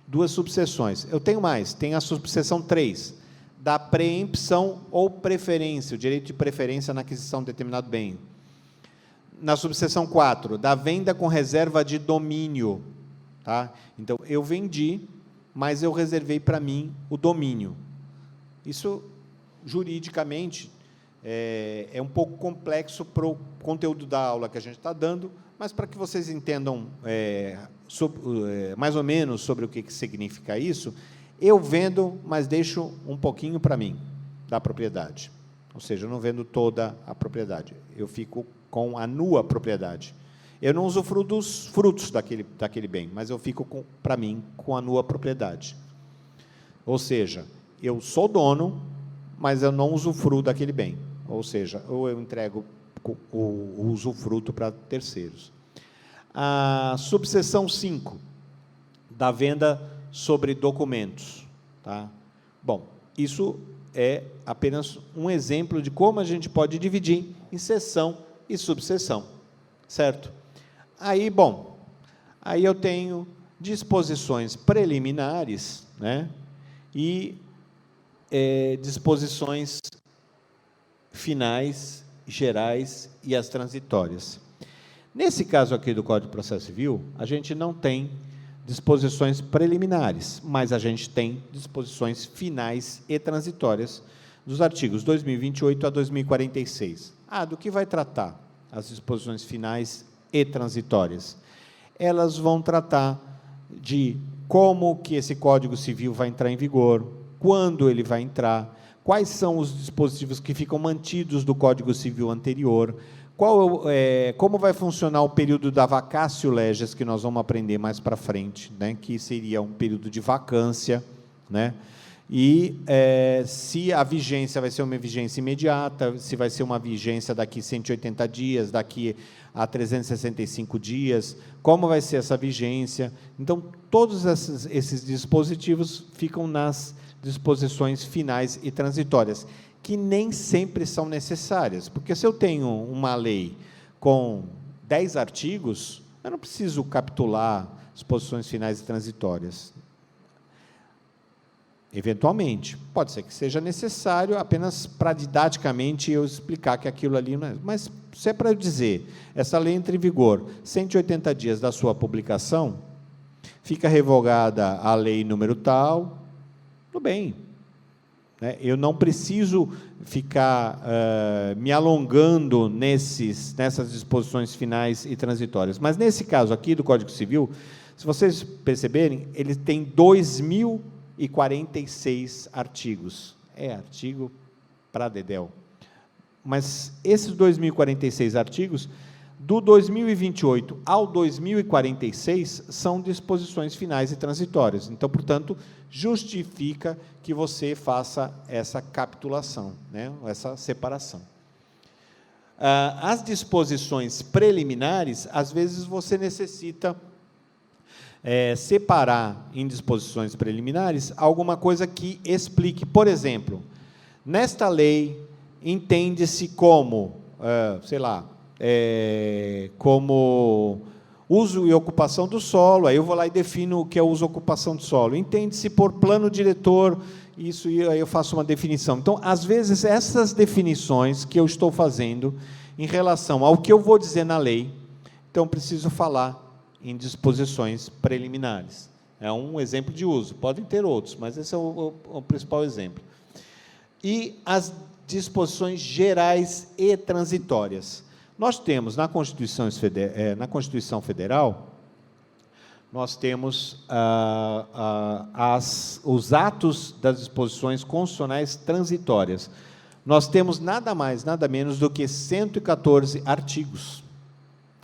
duas subseções. Eu tenho mais, tem a subseção 3, da preempção ou preferência, o direito de preferência na aquisição de determinado bem. Na subseção 4, da venda com reserva de domínio. Tá? Então, eu vendi, mas eu reservei para mim o domínio. Isso, juridicamente, é um pouco complexo para o conteúdo da aula que a gente está dando, mas para que vocês entendam mais ou menos sobre o que significa isso, eu vendo, mas deixo um pouquinho para mim, da propriedade. Ou seja, eu não vendo toda a propriedade, eu fico com a nua propriedade. Eu não usufruo dos frutos daquele bem, mas eu fico, para mim, com a nua propriedade. Ou seja, eu sou dono, mas eu não usufruo daquele bem. Ou seja, ou eu entrego o usufruto para terceiros. A subseção 5, da venda sobre documentos. Tá? Bom, isso é apenas um exemplo de como a gente pode dividir em seção e subseção, certo? Aí, bom, aí eu tenho disposições preliminares, né, e disposições finais, gerais e as transitórias. Nesse caso aqui do Código de Processo Civil, a gente não tem disposições preliminares, mas a gente tem disposições finais e transitórias dos artigos 2028 a 2046. Do que vai tratar as disposições finais e transitórias? Elas vão tratar de como que esse Código Civil vai entrar em vigor, quando ele vai entrar, quais são os dispositivos que ficam mantidos do Código Civil anterior, como vai funcionar o período da vacatio legis, que nós vamos aprender mais para frente, né, que seria um período de vacância, né, e se a vigência vai ser uma vigência imediata, se vai ser uma vigência daqui 180 dias, daqui a 365 dias, como vai ser essa vigência. Então, todos esses dispositivos ficam nas disposições finais e transitórias, que nem sempre são necessárias, porque se eu tenho uma lei com 10 artigos, eu não preciso capitular disposições finais e transitórias. Eventualmente, pode ser que seja necessário, apenas para didaticamente eu explicar que aquilo ali não é, mas se é para eu dizer, essa lei entra em vigor 180 dias da sua publicação, fica revogada a lei número tal, tudo bem. Eu não preciso ficar me alongando nessas disposições finais e transitórias. Mas, nesse caso aqui do Código Civil, se vocês perceberem, ele tem 2.046 artigos. É artigo para dedéu. Mas esses 2.046 artigos, do 2028 ao 2046, são disposições finais e transitórias. Então, portanto, justifica que você faça essa capitulação, né, essa separação. As disposições preliminares, às vezes você necessita separar em disposições preliminares alguma coisa que explique. Por exemplo, Nesta lei, entende-se como, como uso e ocupação do solo, aí eu vou lá e defino o que é uso e ocupação do solo. Entende-se por plano diretor, isso, e aí eu faço uma definição. Então, às vezes, essas definições que eu estou fazendo em relação ao que eu vou dizer na lei, então, preciso falar em disposições preliminares. É um exemplo de uso, podem ter outros, mas esse é o principal exemplo. E as disposições gerais e transitórias. Nós temos, na Constituição Federal, nós temos os atos das disposições constitucionais transitórias. Nós temos nada mais, nada menos do que 114 artigos,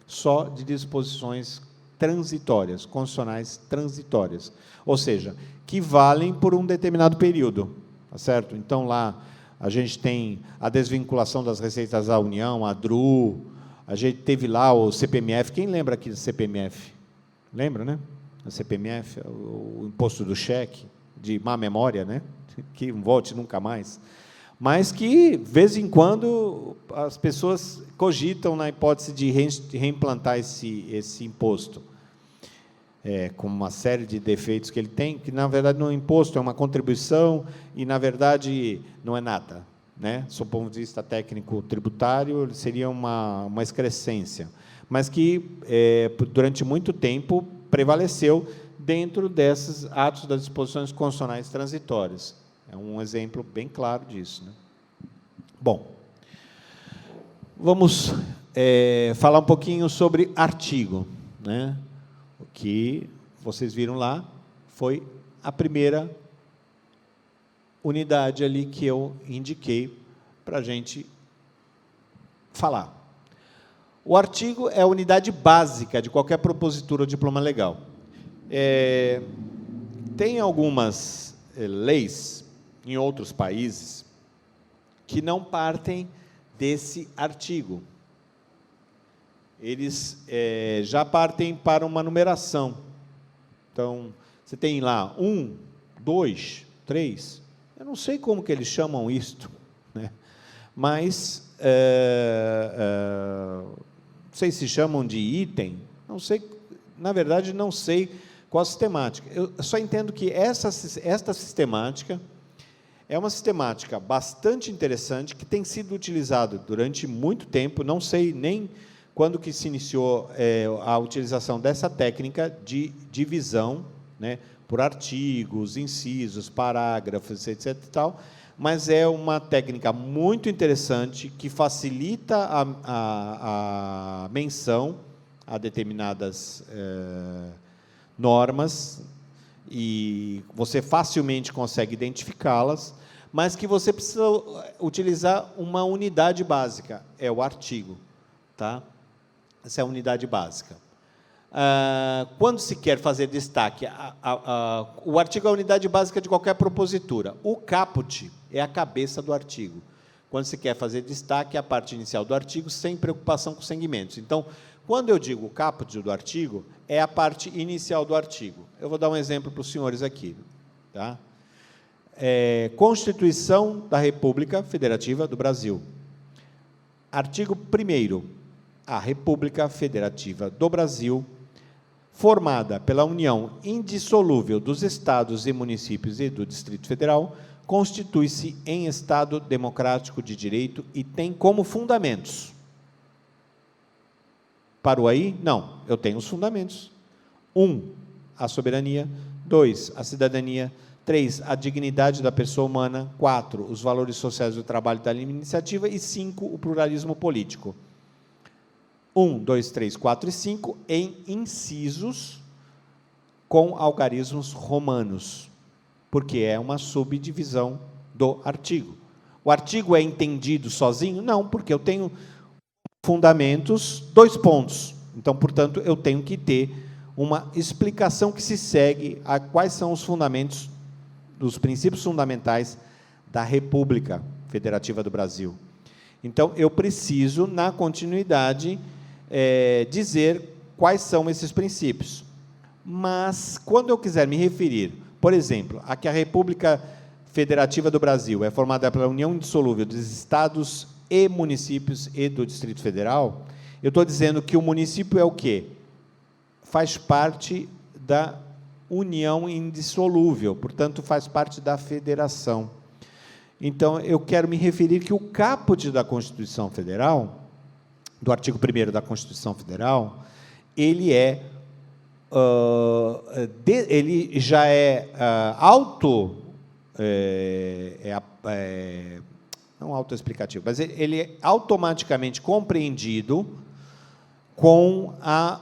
só de disposições transitórias, constitucionais transitórias, ou seja, que valem por um determinado período, tá certo? Então, lá, a gente tem a desvinculação das receitas da União, a DRU, a gente teve lá o CPMF, quem lembra aqui do CPMF? Lembra, né? O CPMF, o imposto do cheque, de má memória, né? Que não volte nunca mais, mas que, de vez em quando, as pessoas cogitam na hipótese de reimplantar esse imposto, com uma série de defeitos que ele tem, que, na verdade, não é um imposto, é uma contribuição, e, na verdade, não é nada, né? Sob o ponto de vista técnico-tributário, seria uma excrescência, mas que, durante muito tempo, prevaleceu dentro desses atos das disposições constitucionais transitórias. É um exemplo bem claro disso, né? Bom, vamos falar um pouquinho sobre artigo, né? O que vocês viram lá foi a primeira unidade ali que eu indiquei para a gente falar. O artigo é a unidade básica de qualquer propositura ou diploma legal. Tem algumas leis em outros países que não partem desse artigo. Eles já partem para uma numeração. Então, você tem lá 1, 2, 3, eu não sei como que eles chamam isto, né? Mas, não sei se chamam de item, não sei, na verdade, não sei qual a sistemática. Eu só entendo que esta sistemática é uma sistemática bastante interessante, que tem sido utilizada durante muito tempo, não sei nem quando que se iniciou a utilização dessa técnica de divisão, né, por artigos, incisos, parágrafos, etc. e tal, mas é uma técnica muito interessante, que facilita a menção a determinadas normas, e você facilmente consegue identificá-las, mas que você precisa utilizar uma unidade básica, é o artigo, tá? Essa é a unidade básica. Quando se quer fazer destaque, o artigo é a unidade básica de qualquer propositura. O caput é a cabeça do artigo. Quando se quer fazer destaque, é a parte inicial do artigo, sem preocupação com segmentos. Então, quando eu digo o caput do artigo, é a parte inicial do artigo. Eu vou dar um exemplo para os senhores aqui, tá? Constituição da República Federativa do Brasil. Artigo 1º. A República Federativa do Brasil, formada pela união indissolúvel dos estados e municípios e do Distrito Federal, constitui-se em Estado democrático de direito e tem como fundamentos. Parou aí? Não, eu tenho os fundamentos. 1, a soberania. 2, a cidadania. 3, a dignidade da pessoa humana. 4, os valores sociais do trabalho e da livre iniciativa. E 5, o pluralismo político. 1, 2, 3, 4 e 5, em incisos com algarismos romanos, porque é uma subdivisão do artigo. O artigo é entendido sozinho? Não, porque eu tenho fundamentos, 2 pontos. Então, portanto, eu tenho que ter uma explicação que se segue a quais são os fundamentos, dos princípios fundamentais da República Federativa do Brasil. Então, eu preciso, na continuidade, dizer quais são esses princípios. Mas, quando eu quiser me referir, por exemplo, a que a República Federativa do Brasil é formada pela união indissolúvel dos estados e municípios e do Distrito Federal, eu estou dizendo que o município é o quê? Faz parte da união indissolúvel, portanto, faz parte da federação. Então, eu quero me referir que o caput da Constituição Federal, do artigo 1º da Constituição Federal, ele já é não autoexplicativo, mas ele é automaticamente compreendido com a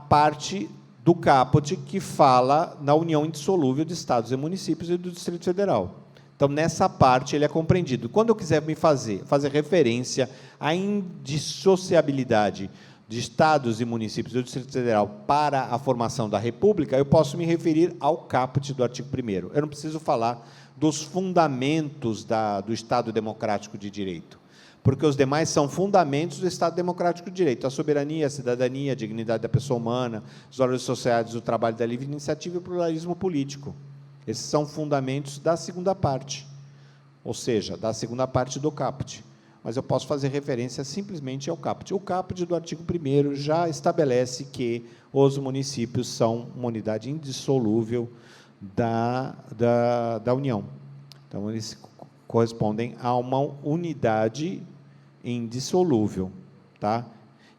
parte do caput que fala na união indissolúvel de estados e municípios e do Distrito Federal. Então, nessa parte, ele é compreendido. Quando eu quiser me fazer referência à indissociabilidade de estados e municípios do Distrito Federal para a formação da República, eu posso me referir ao caput do artigo 1º. Eu não preciso falar dos fundamentos do Estado Democrático de Direito, porque os demais são fundamentos do Estado Democrático de Direito: a soberania, a cidadania, a dignidade da pessoa humana, os valores sociais, o trabalho da livre iniciativa e o pluralismo político. Esses são fundamentos da segunda parte, ou seja, da segunda parte do caput. Mas eu posso fazer referência simplesmente ao caput. O caput do artigo 1º já estabelece que os municípios são uma unidade indissolúvel da União. Então, eles correspondem a uma unidade indissolúvel, tá?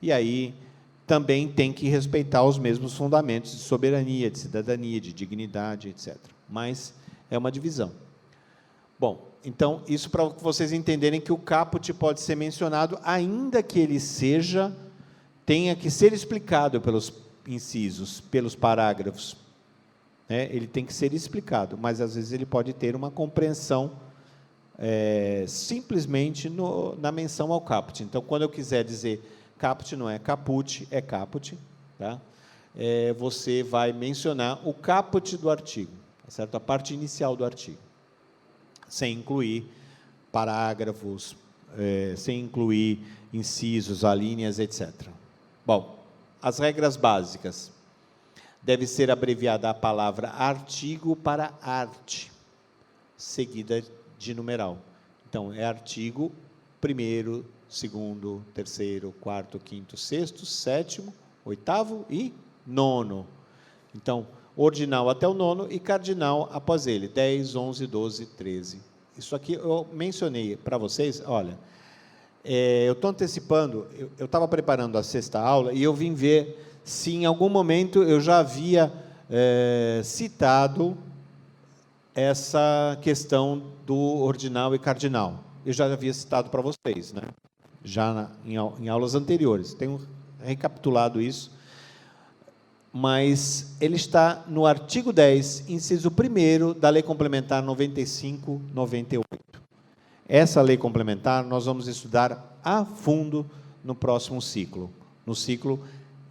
E aí também tem que respeitar os mesmos fundamentos de soberania, de cidadania, de dignidade, etc. Mas é uma divisão. Bom, então, isso para vocês entenderem que o caput pode ser mencionado, ainda que ele tenha que ser explicado pelos incisos, pelos parágrafos. Ele tem que ser explicado, mas, às vezes, ele pode ter uma compreensão simplesmente na menção ao caput. Então, quando eu quiser dizer caput não é caput, é caput, tá? Você vai mencionar o caput do artigo, tá certo? A parte inicial do artigo, sem incluir parágrafos, sem incluir incisos, alíneas, etc. Bom, as regras básicas. Deve ser abreviada a palavra artigo para arte, seguida de numeral. Então, é artigo 1º, 2º, 3º, 4º, 5º, 6º, 7º, 8º e 9º. Então, ordinal até o 9º e cardinal após ele, 10, 11, 12, 13. Isso aqui eu mencionei para vocês, olha, eu estou antecipando, eu estava preparando a 6ª aula e eu vim ver se em algum momento eu já havia citado essa questão do ordinal e cardinal. Eu já havia citado para vocês, né? Já em aulas anteriores. Tenho recapitulado isso, mas ele está no artigo 10, inciso 1º da Lei Complementar 95/98. Essa lei complementar nós vamos estudar a fundo no próximo ciclo, no ciclo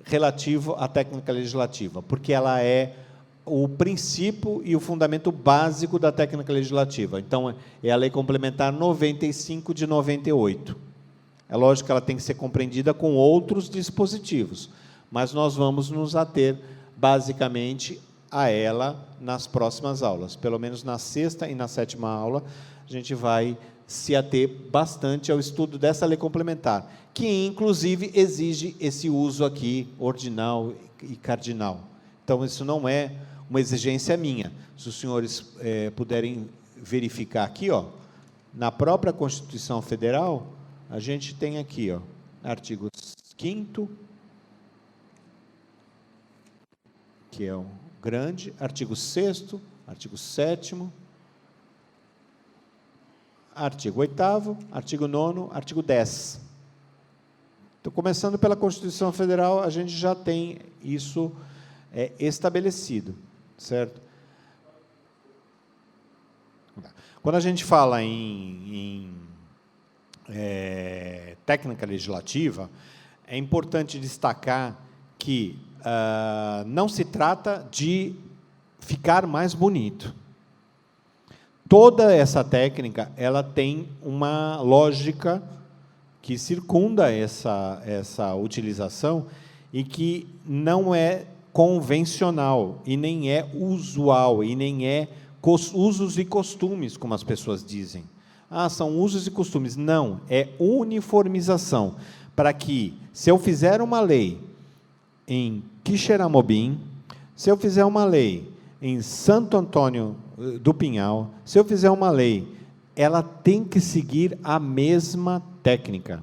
relativo à técnica legislativa, porque ela é o princípio e o fundamento básico da técnica legislativa. Então, é a Lei Complementar 95 de 98. É lógico que ela tem que ser compreendida com outros dispositivos, mas nós vamos nos ater basicamente a ela nas próximas aulas. Pelo menos na 6ª e na 7ª aula, a gente vai se ater bastante ao estudo dessa lei complementar, que, inclusive, exige esse uso aqui, ordinal e cardinal. Então, isso não é uma exigência minha. Se os senhores puderem verificar aqui, na própria Constituição Federal, a gente tem aqui, artigo 5º, que é o grande, artigo 6º, artigo 7º, artigo 8º, artigo 9º, artigo 10º. Então, começando pela Constituição Federal, a gente já tem isso estabelecido, certo? Quando a gente fala em técnica legislativa, é importante destacar que não se trata de ficar mais bonito. Toda essa técnica, ela tem uma lógica que circunda essa utilização e que não é convencional, e nem é usual, e nem é usos e costumes, como as pessoas dizem. Ah, são usos e costumes. Não, é uniformização. Para que, se eu fizer uma lei em Quixeramobim, se eu fizer uma lei em Santo Antônio do Pinhal, se eu fizer uma lei, ela tem que seguir a mesma técnica.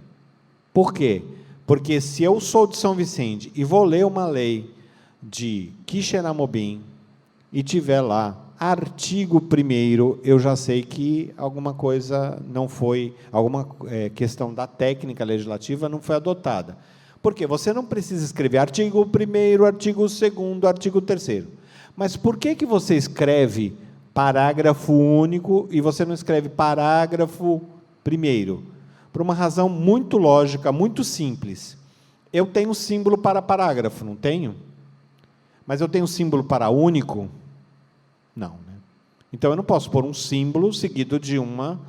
Por quê? Porque se eu sou de São Vicente e vou ler uma lei de Quixeramobim e tiver lá artigo 1º, eu já sei que alguma coisa não foi, alguma questão da técnica legislativa não foi adotada. Porque você não precisa escrever artigo 1º, artigo 2º, artigo 3º. Mas por que você escreve parágrafo único e você não escreve parágrafo 1º? Por uma razão muito lógica, muito simples. Eu tenho símbolo para parágrafo, não tenho? Mas eu tenho símbolo para único? Não. Né? Então, eu não posso pôr um símbolo seguido de uma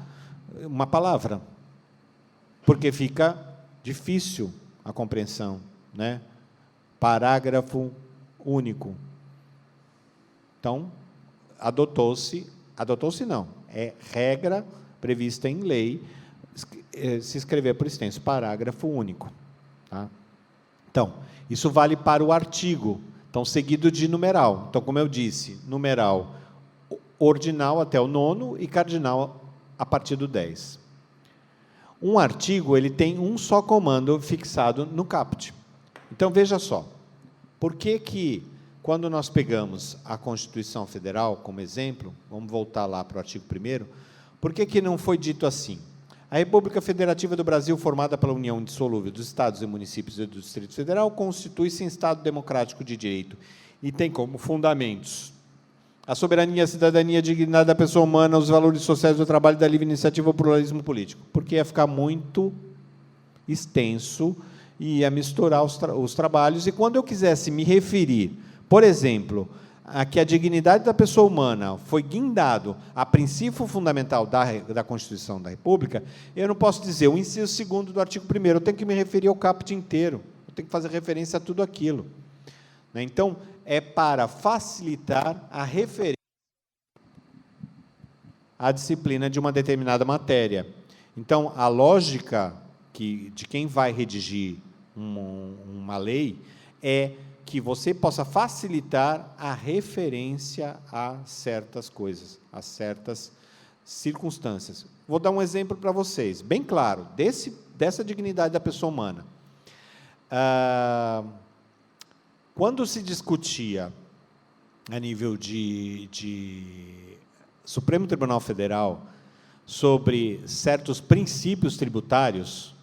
palavra, porque fica difícil a compreensão. Né? Parágrafo único. Então, adotou-se não, é regra prevista em lei, se escrever por extenso, parágrafo único. Tá? Então, isso vale para o artigo, então, seguido de numeral. Então, como eu disse, numeral ordinal até o 9º e cardinal a partir do 10. Um artigo, ele tem um só comando fixado no caput. Então, veja só, por que quando nós pegamos a Constituição Federal como exemplo, vamos voltar lá para o artigo 1º, por que não foi dito assim? A República Federativa do Brasil, formada pela União Indissolúvel dos Estados e Municípios e do Distrito Federal, constitui-se em Estado democrático de direito e tem como fundamentos a soberania, a cidadania, a dignidade da pessoa humana, os valores sociais do trabalho, da livre iniciativa, o pluralismo político. Porque ia ficar muito extenso e ia misturar os trabalhos, e quando eu quisesse me referir, por exemplo, a que a dignidade da pessoa humana foi guindado a princípio fundamental da Constituição da República, eu não posso dizer o inciso 2º do artigo 1º, eu tenho que me referir ao caput inteiro, eu tenho que fazer referência a tudo aquilo. Então, é para facilitar a referência à disciplina de uma determinada matéria. Então, a lógica de quem vai redigir uma lei é que você possa facilitar a referência a certas coisas, a certas circunstâncias. Vou dar um exemplo para vocês, bem claro, dessa dignidade da pessoa humana. Quando se discutia a nível de Supremo Tribunal Federal sobre certos princípios tributários,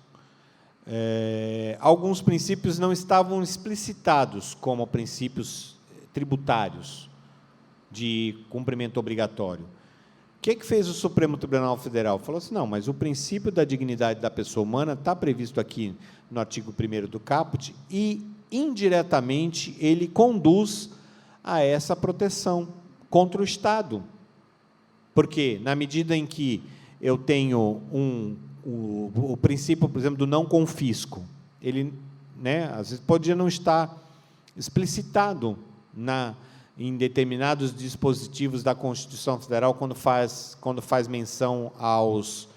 alguns princípios não estavam explicitados como princípios tributários de cumprimento obrigatório. O que fez o Supremo Tribunal Federal? Falou assim, não, mas o princípio da dignidade da pessoa humana está previsto aqui no artigo 1º do caput e, indiretamente, ele conduz a essa proteção contra o Estado. Porque, na medida em que eu tenho o princípio, por exemplo, do não confisco, ele, às vezes, podia não estar explicitado em determinados dispositivos da Constituição Federal, quando faz menção aos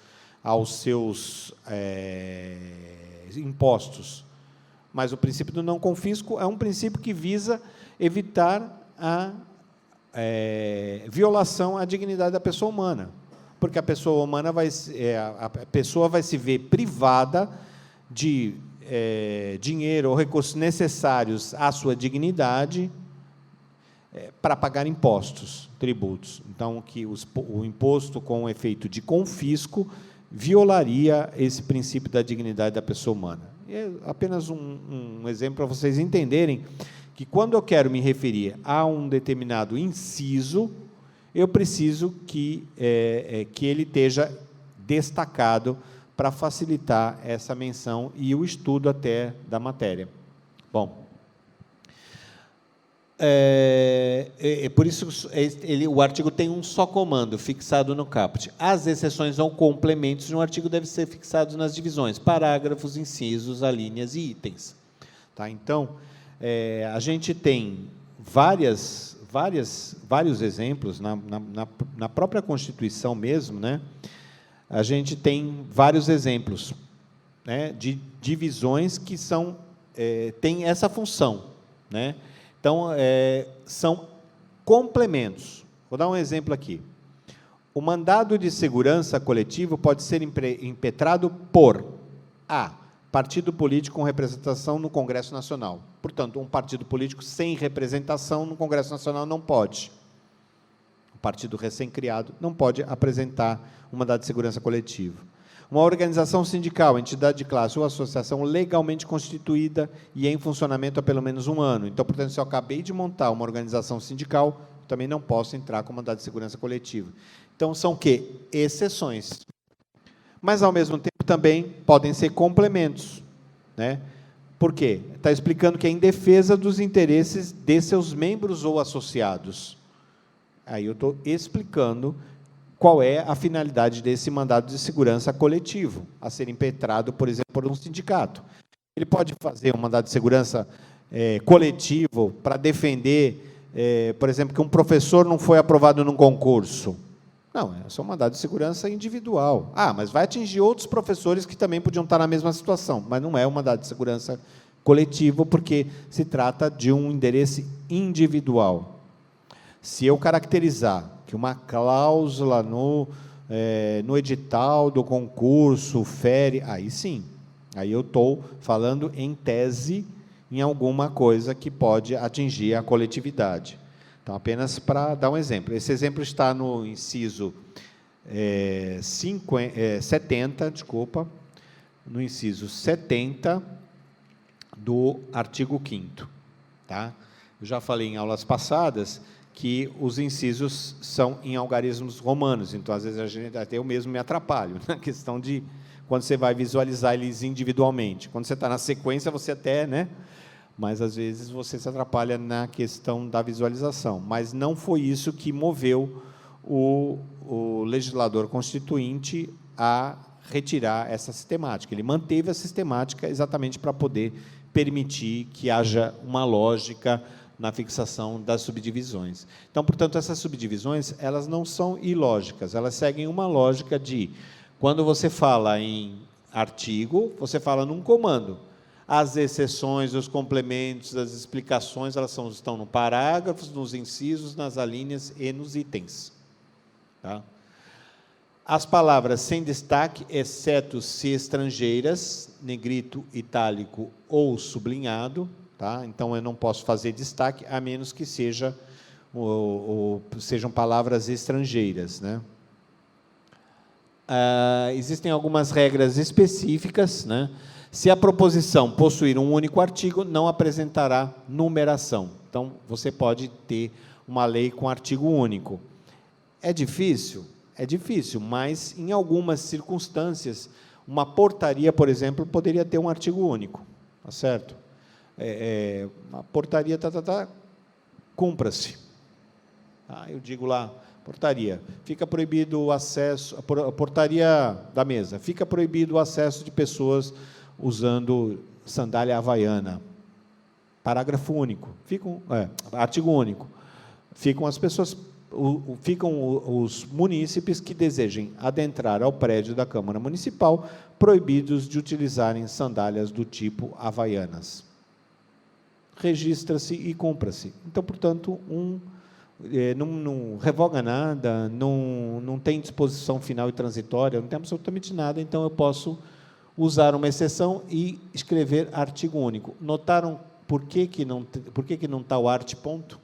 seus impostos. Mas o princípio do não confisco é um princípio que visa evitar a violação à dignidade da pessoa humana, porque a pessoa humana vai se ver privada de dinheiro ou recursos necessários à sua dignidade para pagar impostos, tributos. Então, que o imposto com efeito de confisco violaria esse princípio da dignidade da pessoa humana. É apenas um exemplo para vocês entenderem que, quando eu quero me referir a um determinado inciso, eu preciso que ele esteja destacado para facilitar essa menção e o estudo até da matéria. Bom, por isso o artigo tem um só comando fixado no caput. As exceções ou complementos de um artigo devem ser fixados nas divisões, parágrafos, incisos, alíneas e itens. Tá? Então, a gente tem várias vários exemplos, na própria Constituição mesmo, né, a gente tem vários exemplos, né, de divisões que têm essa função, né? Então, são complementos. Vou dar um exemplo aqui. O mandado de segurança coletivo pode ser impetrado por A, partido político com representação no Congresso Nacional. Portanto, um partido político sem representação no Congresso Nacional não pode. O partido recém-criado não pode apresentar um mandado de segurança coletivo. Uma organização sindical, entidade de classe ou associação legalmente constituída e em funcionamento há pelo menos 1 ano. Então, portanto, se eu acabei de montar uma organização sindical, também não posso entrar com mandado de segurança coletivo. Então, são o quê? Exceções. Mas, ao mesmo tempo, também podem ser complementos, né? Por quê? Está explicando que é em defesa dos interesses de seus membros ou associados. Aí eu estou explicando qual é a finalidade desse mandado de segurança coletivo, a ser impetrado, por exemplo, por um sindicato. Ele pode fazer um mandado de segurança coletivo para defender, por exemplo, que um professor não foi aprovado num concurso. Não, é só um mandado de segurança individual. Ah, mas vai atingir outros professores que também podiam estar na mesma situação, mas não é um mandado de segurança coletivo, porque se trata de um interesse individual. Se eu caracterizar que uma cláusula no edital do concurso fere, aí sim, aí eu estou falando em tese em alguma coisa que pode atingir a coletividade. Então, apenas para dar um exemplo. Esse exemplo está no inciso 70, no inciso 70 do artigo 5º. Tá? Eu já falei em aulas passadas que os incisos são em algarismos romanos, então, às vezes, até eu mesmo me atrapalho na questão de quando você vai visualizar eles individualmente. Quando você está na sequência, você até, né? Mas, às vezes, você se atrapalha na questão da visualização. Mas não foi isso que moveu o legislador constituinte a retirar essa sistemática. Ele manteve a sistemática exatamente para poder permitir que haja uma lógica na fixação das subdivisões. Então, portanto, essas subdivisões, elas não são ilógicas, elas seguem uma lógica de, quando você fala em artigo, você fala num comando. As exceções, os complementos, as explicações, elas estão no parágrafo, nos incisos, nas alíneas e nos itens. Tá? As palavras sem destaque, exceto se estrangeiras, negrito, itálico ou sublinhado, tá? Então, eu não posso fazer destaque, a menos que sejam palavras estrangeiras, né? Existem algumas regras específicas, né? Se a proposição possuir um único artigo, não apresentará numeração. Então, você pode ter uma lei com artigo único. É difícil? É difícil, mas, em algumas circunstâncias, uma portaria, por exemplo, poderia ter um artigo único, tá certo? Uma portaria, cumpra-se. Tá? Eu digo lá, portaria, fica proibido o acesso, a portaria da mesa, fica proibido o acesso de pessoas usando sandália havaiana. Parágrafo único, artigo único. Ficam os munícipes que desejem adentrar ao prédio da Câmara Municipal proibidos de utilizarem sandálias do tipo havaianas. Registra-se e cumpra-se. Então, portanto, não revoga nada, não tem disposição final e transitória, não tem absolutamente nada, então eu posso usar uma exceção e escrever artigo único. Notaram por que não está o arte ponto?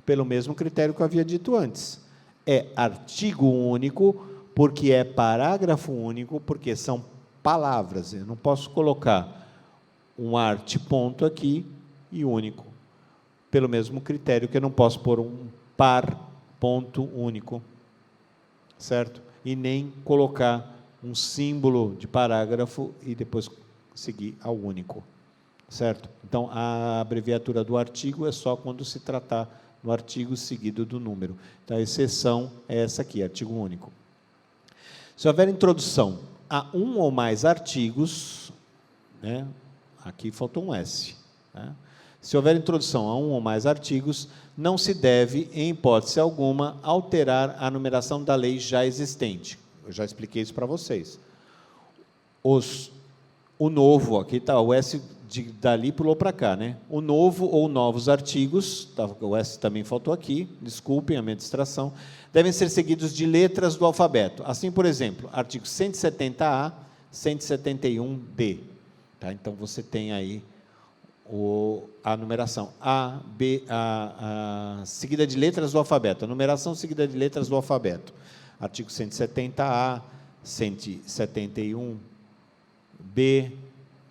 Pelo mesmo critério que eu havia dito antes. É artigo único, porque é parágrafo único, porque são palavras. Eu não posso colocar um arte ponto aqui e único. Pelo mesmo critério que eu não posso pôr um par ponto único. Certo? E nem colocar um símbolo de parágrafo e depois seguir ao único. Certo? Então, a abreviatura do artigo é só quando se tratar do artigo seguido do número. Então, a exceção é essa aqui, artigo único. Se houver introdução a um ou mais artigos, né, aqui faltou um S, né? Se houver introdução a um ou mais artigos, não se deve, em hipótese alguma, alterar a numeração da lei já existente. Eu já expliquei isso para vocês. O novo, aqui está, o S dali pulou para cá, né? O novo ou novos artigos, tá, o S também faltou aqui, desculpem a minha distração, devem ser seguidos de letras do alfabeto. Assim, por exemplo, artigo 170A, 171D. Tá? Então, você tem aí a numeração A, B, seguida de letras do alfabeto, a numeração seguida de letras do alfabeto. Artigo 170A, 171B,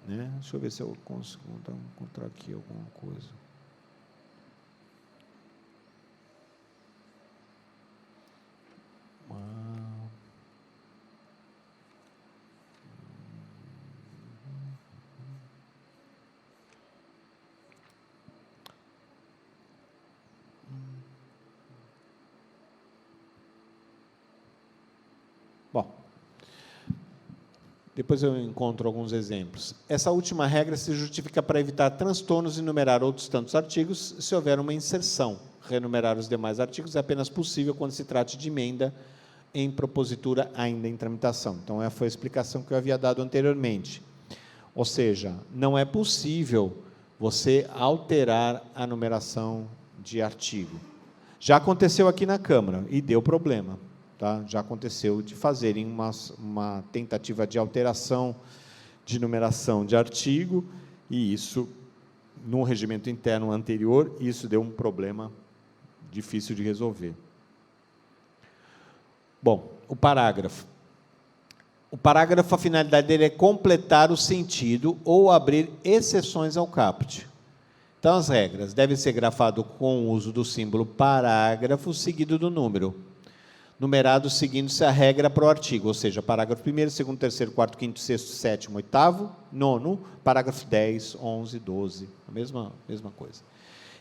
né? Deixa eu ver se eu consigo encontrar aqui alguma coisa. Bom, depois eu encontro alguns exemplos. Essa última regra se justifica para evitar transtornos e numerar outros tantos artigos se houver uma inserção. Renumerar os demais artigos é apenas possível quando se trate de emenda em propositura ainda em tramitação. Então, essa foi a explicação que eu havia dado anteriormente. Ou seja, não é possível você alterar a numeração de artigo. Já aconteceu aqui na Câmara e deu problema. Tá? Já aconteceu de fazerem uma tentativa de alteração de numeração de artigo, e isso, no regimento interno anterior, isso deu um problema difícil de resolver. Bom, o parágrafo. O parágrafo, a finalidade dele é completar o sentido ou abrir exceções ao caput. Então, as regras devem ser grafadas com o uso do símbolo parágrafo seguido do número, numerado seguindo-se a regra para o artigo, ou seja, parágrafo 1º, 2º, 3º, 4º, 5º, 6º, 7º, 8º, 9º, parágrafo 10, 11, 12, a mesma coisa.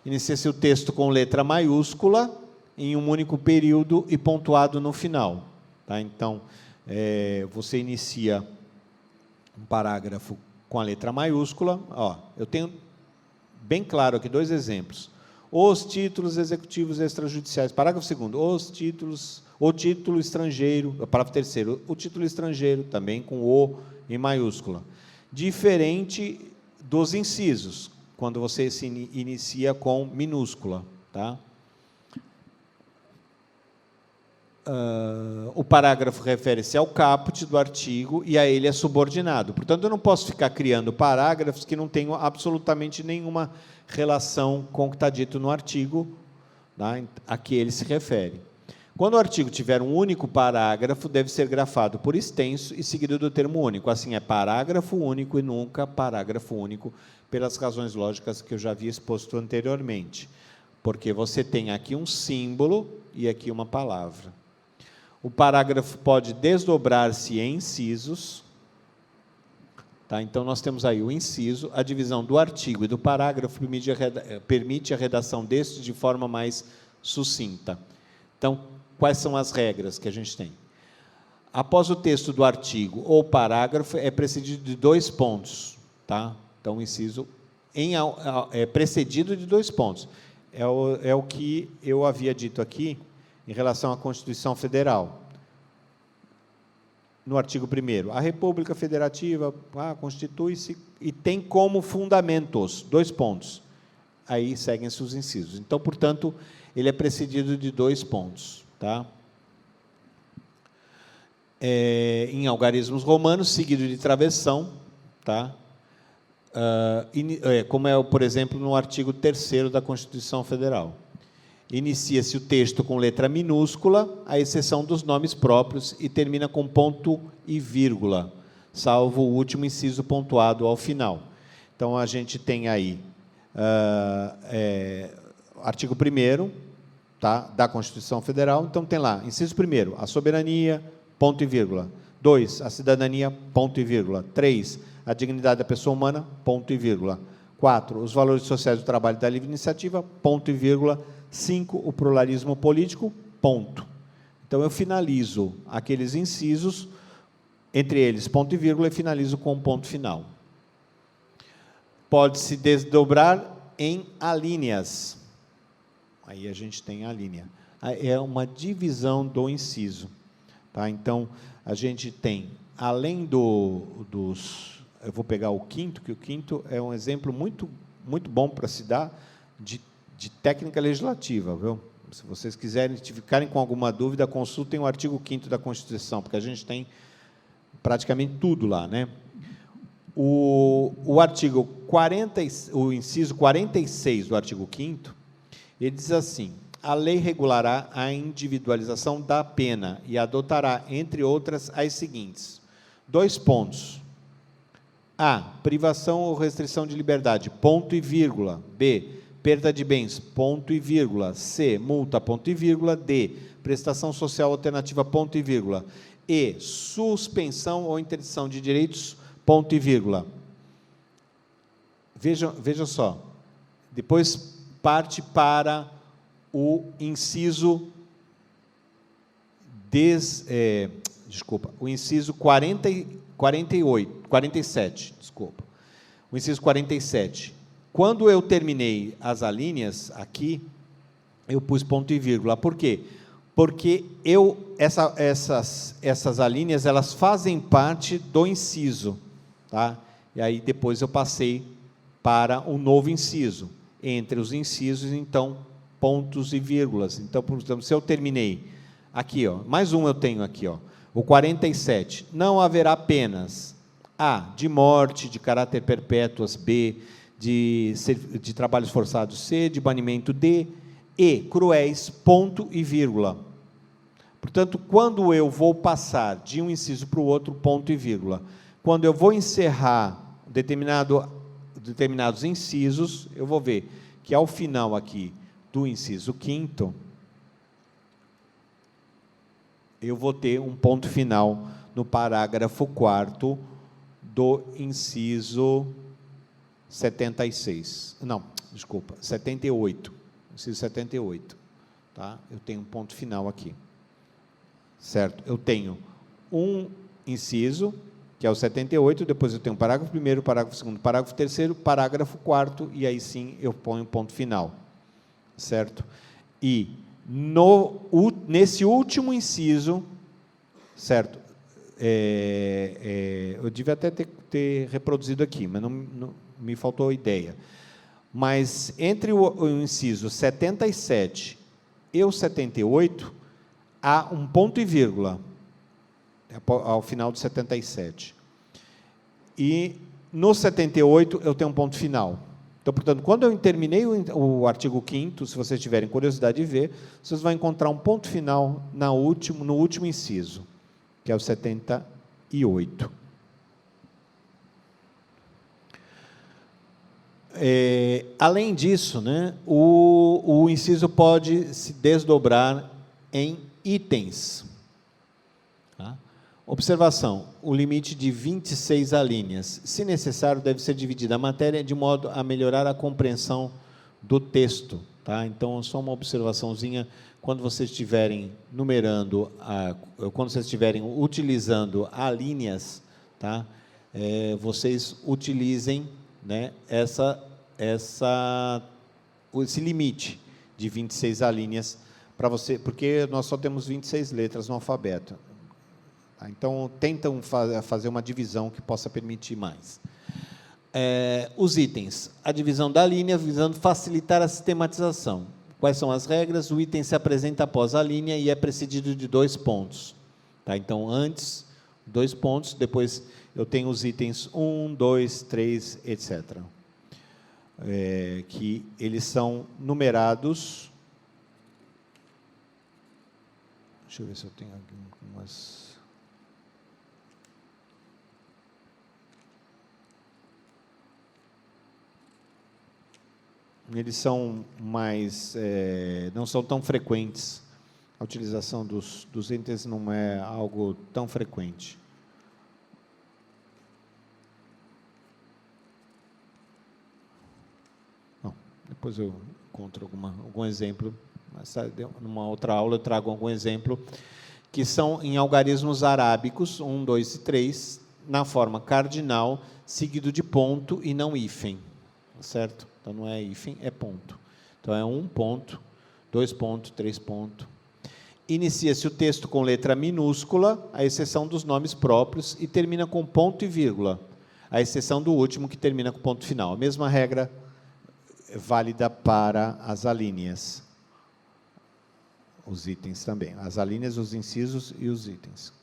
Inicia-se o texto com letra maiúscula, em um único período e pontuado no final. Tá? Então, você inicia um parágrafo com a letra maiúscula. Ó, eu tenho bem claro aqui 2 exemplos. Os títulos executivos extrajudiciais. Parágrafo 2º, o título estrangeiro. Parágrafo 3º, o título estrangeiro, também com o em maiúscula. Diferente dos incisos, quando você se inicia com minúscula. Tá? O parágrafo refere-se ao caput do artigo e a ele é subordinado. Portanto, eu não posso ficar criando parágrafos que não tenham absolutamente nenhuma relação com o que está dito no artigo, tá, a que ele se refere. Quando o artigo tiver um único parágrafo, deve ser grafado por extenso e seguido do termo único. Assim, é parágrafo único e nunca parágrafo único, pelas razões lógicas que eu já havia exposto anteriormente. Porque você tem aqui um símbolo e aqui uma palavra. O parágrafo pode desdobrar-se em incisos. Tá? Então, nós temos aí o inciso, a divisão do artigo e do parágrafo permite a redação deste de forma mais sucinta. Então, quais são as regras que a gente tem? Após o texto do artigo ou parágrafo, é precedido de 2 pontos. Tá? Então, o inciso é precedido de 2 pontos. É o que eu havia dito aqui, em relação à Constituição Federal. No artigo 1º, a República Federativa constitui-se e tem como fundamentos, 2 pontos. Aí seguem-se os incisos. Então, portanto, ele é precedido de 2 pontos. Tá? Em algarismos romanos, seguido de travessão, tá? Como é, por exemplo, no artigo 3º da Constituição Federal. Inicia-se o texto com letra minúscula, à exceção dos nomes próprios, e termina com ponto e vírgula, salvo o último inciso pontuado ao final. Então, a gente tem aí artigo 1º, tá, da Constituição Federal. Então, tem lá, inciso 1º, a soberania, ponto e vírgula. 2, a cidadania, ponto e vírgula. 3, a dignidade da pessoa humana, ponto e vírgula. 4, os valores sociais do trabalho e da livre iniciativa, ponto e vírgula. 5, o pluralismo político, ponto. Então, eu finalizo aqueles incisos, entre eles, ponto e vírgula, e finalizo com um ponto final. Pode-se desdobrar em alíneas. Aí a gente tem a linha. É uma divisão do inciso. Tá? Então, a gente tem, além dos... Eu vou pegar o quinto, que o quinto é um exemplo muito, muito bom para se dar de técnica legislativa, viu? Se vocês quiserem, se ficarem com alguma dúvida, consultem o artigo 5º da Constituição, porque a gente tem praticamente tudo lá, né? O artigo 40, o inciso 46 do artigo 5º, ele diz assim: a lei regulará a individualização da pena e adotará, entre outras, as seguintes. 2 pontos. A, privação ou restrição de liberdade, ponto e vírgula. B, perda de bens, ponto e vírgula. C, multa, ponto e vírgula. D, prestação social alternativa, ponto e vírgula. E, suspensão ou interdição de direitos, ponto e vírgula. Veja só. Depois parte para o inciso o inciso 47, desculpa. O inciso 47. Quando eu terminei as alíneas aqui, eu pus ponto e vírgula. Por quê? Porque essas alíneas, elas fazem parte do inciso, tá? E aí depois eu passei para um novo inciso. Entre os incisos, então, pontos e vírgulas. Então, por exemplo, se eu terminei aqui, ó, mais um eu tenho aqui, ó, o 47, não haverá penas: A, de morte, de caráter perpétuas; B, de trabalhos forçados; C, de banimento; D, E, cruéis, ponto e vírgula. Portanto, quando eu vou passar de um inciso para o outro, ponto e vírgula. Quando eu vou encerrar determinados incisos, eu vou ver que, ao final aqui do inciso 5º, eu vou ter um ponto final no parágrafo 4º do inciso 76. Não, desculpa, 78. Inciso 78. Tá? Eu tenho um ponto final aqui. Certo? Eu tenho um inciso, que é o 78, depois eu tenho o parágrafo 1º, parágrafo 2º, parágrafo 3º, parágrafo 4º, e aí sim eu ponho um ponto final. Certo? E nesse último inciso, certo? Eu devia até ter reproduzido aqui, mas não me faltou a ideia. Mas entre o inciso 77 e o 78, há um ponto e vírgula ao final do 77. E no 78 eu tenho um ponto final. Então, portanto, quando eu terminei o artigo 5º, se vocês tiverem curiosidade de ver, vocês vão encontrar um ponto final no último inciso, que é o 78. Além disso, né, o inciso pode se desdobrar em itens. Tá? Observação: o limite de 26 alíneas. Se necessário, deve ser dividida a matéria de modo a melhorar a compreensão do texto. Tá? Então, só uma observaçãozinha: quando vocês estiverem numerando, quando vocês estiverem utilizando alíneas, tá? Vocês utilizem, né, esse limite de 26 alíneas, para você, porque nós só temos 26 letras no alfabeto. Tá? Então, tentam fazer uma divisão que possa permitir mais. Os itens. A divisão da linha visando facilitar a sistematização. Quais são as regras? O item se apresenta após a linha e é precedido de 2 pontos. Tá? Então, antes, 2 pontos, depois eu tenho os itens 1, 2, 3, etc. Que eles são numerados. Deixa eu ver se eu tenho algumas. Eles são mais, não são tão frequentes. A utilização dos itens não é algo tão frequente. Bom, depois eu encontro algum exemplo. Mas, numa outra aula eu trago algum exemplo, que são em algarismos arábicos, 1, 2 e 3, na forma cardinal, seguido de ponto e não hífen. certo? Então, não é hífen, é ponto. Então, é 1 ponto, 2 pontos, 3 pontos. Inicia-se o texto com letra minúscula, à exceção dos nomes próprios, e termina com ponto e vírgula, à exceção do último, que termina com ponto final. A mesma regra é válida para as alíneas. Os itens também. As alíneas, os incisos e os itens.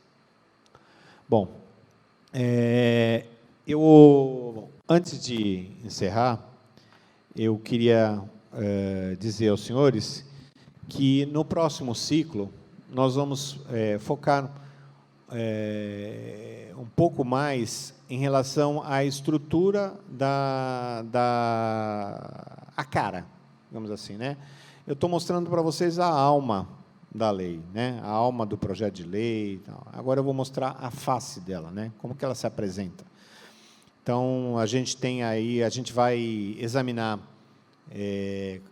Bom, antes de encerrar, eu queria dizer aos senhores que no próximo ciclo nós vamos focar um pouco mais em relação à estrutura a cara, digamos assim, né? Eu estou mostrando para vocês a alma da lei, né? A alma do projeto de lei. Agora eu vou mostrar a face dela, né? Como que ela se apresenta. Então, a gente vai examinar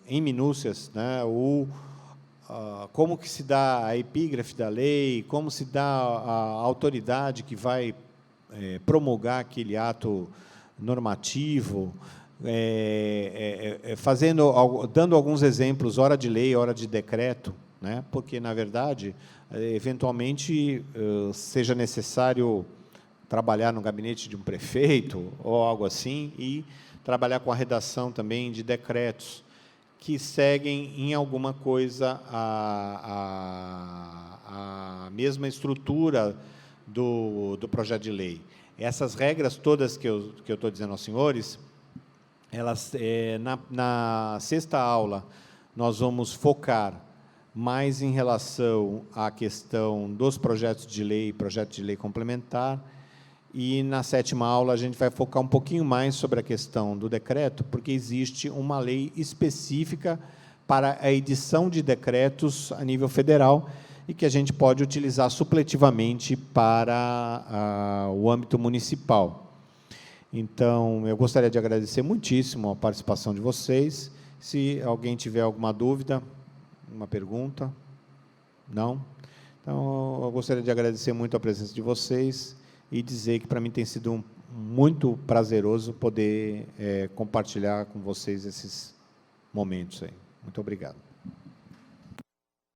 em minúcias, né, como que se dá a epígrafe da lei, como se dá a autoridade que vai promulgar aquele ato normativo, dando alguns exemplos, hora de lei, hora de decreto, né, porque, na verdade, eventualmente, seja necessário trabalhar no gabinete de um prefeito, ou algo assim, e trabalhar com a redação também de decretos, que seguem, em alguma coisa, a mesma estrutura do projeto de lei. Essas regras todas que eu estou dizendo aos senhores, elas, na sexta aula, nós vamos focar mais em relação à questão dos projetos de lei e projeto de lei complementar, e, na sétima aula, a gente vai focar um pouquinho mais sobre a questão do decreto, porque existe uma lei específica para a edição de decretos a nível federal e que a gente pode utilizar supletivamente para o âmbito municipal. Então, eu gostaria de agradecer muitíssimo a participação de vocês. Se alguém tiver alguma dúvida, uma pergunta? Não? Então, eu gostaria de agradecer muito a presença de vocês e dizer que, para mim, tem sido muito prazeroso poder compartilhar com vocês esses momentos aí. Muito obrigado.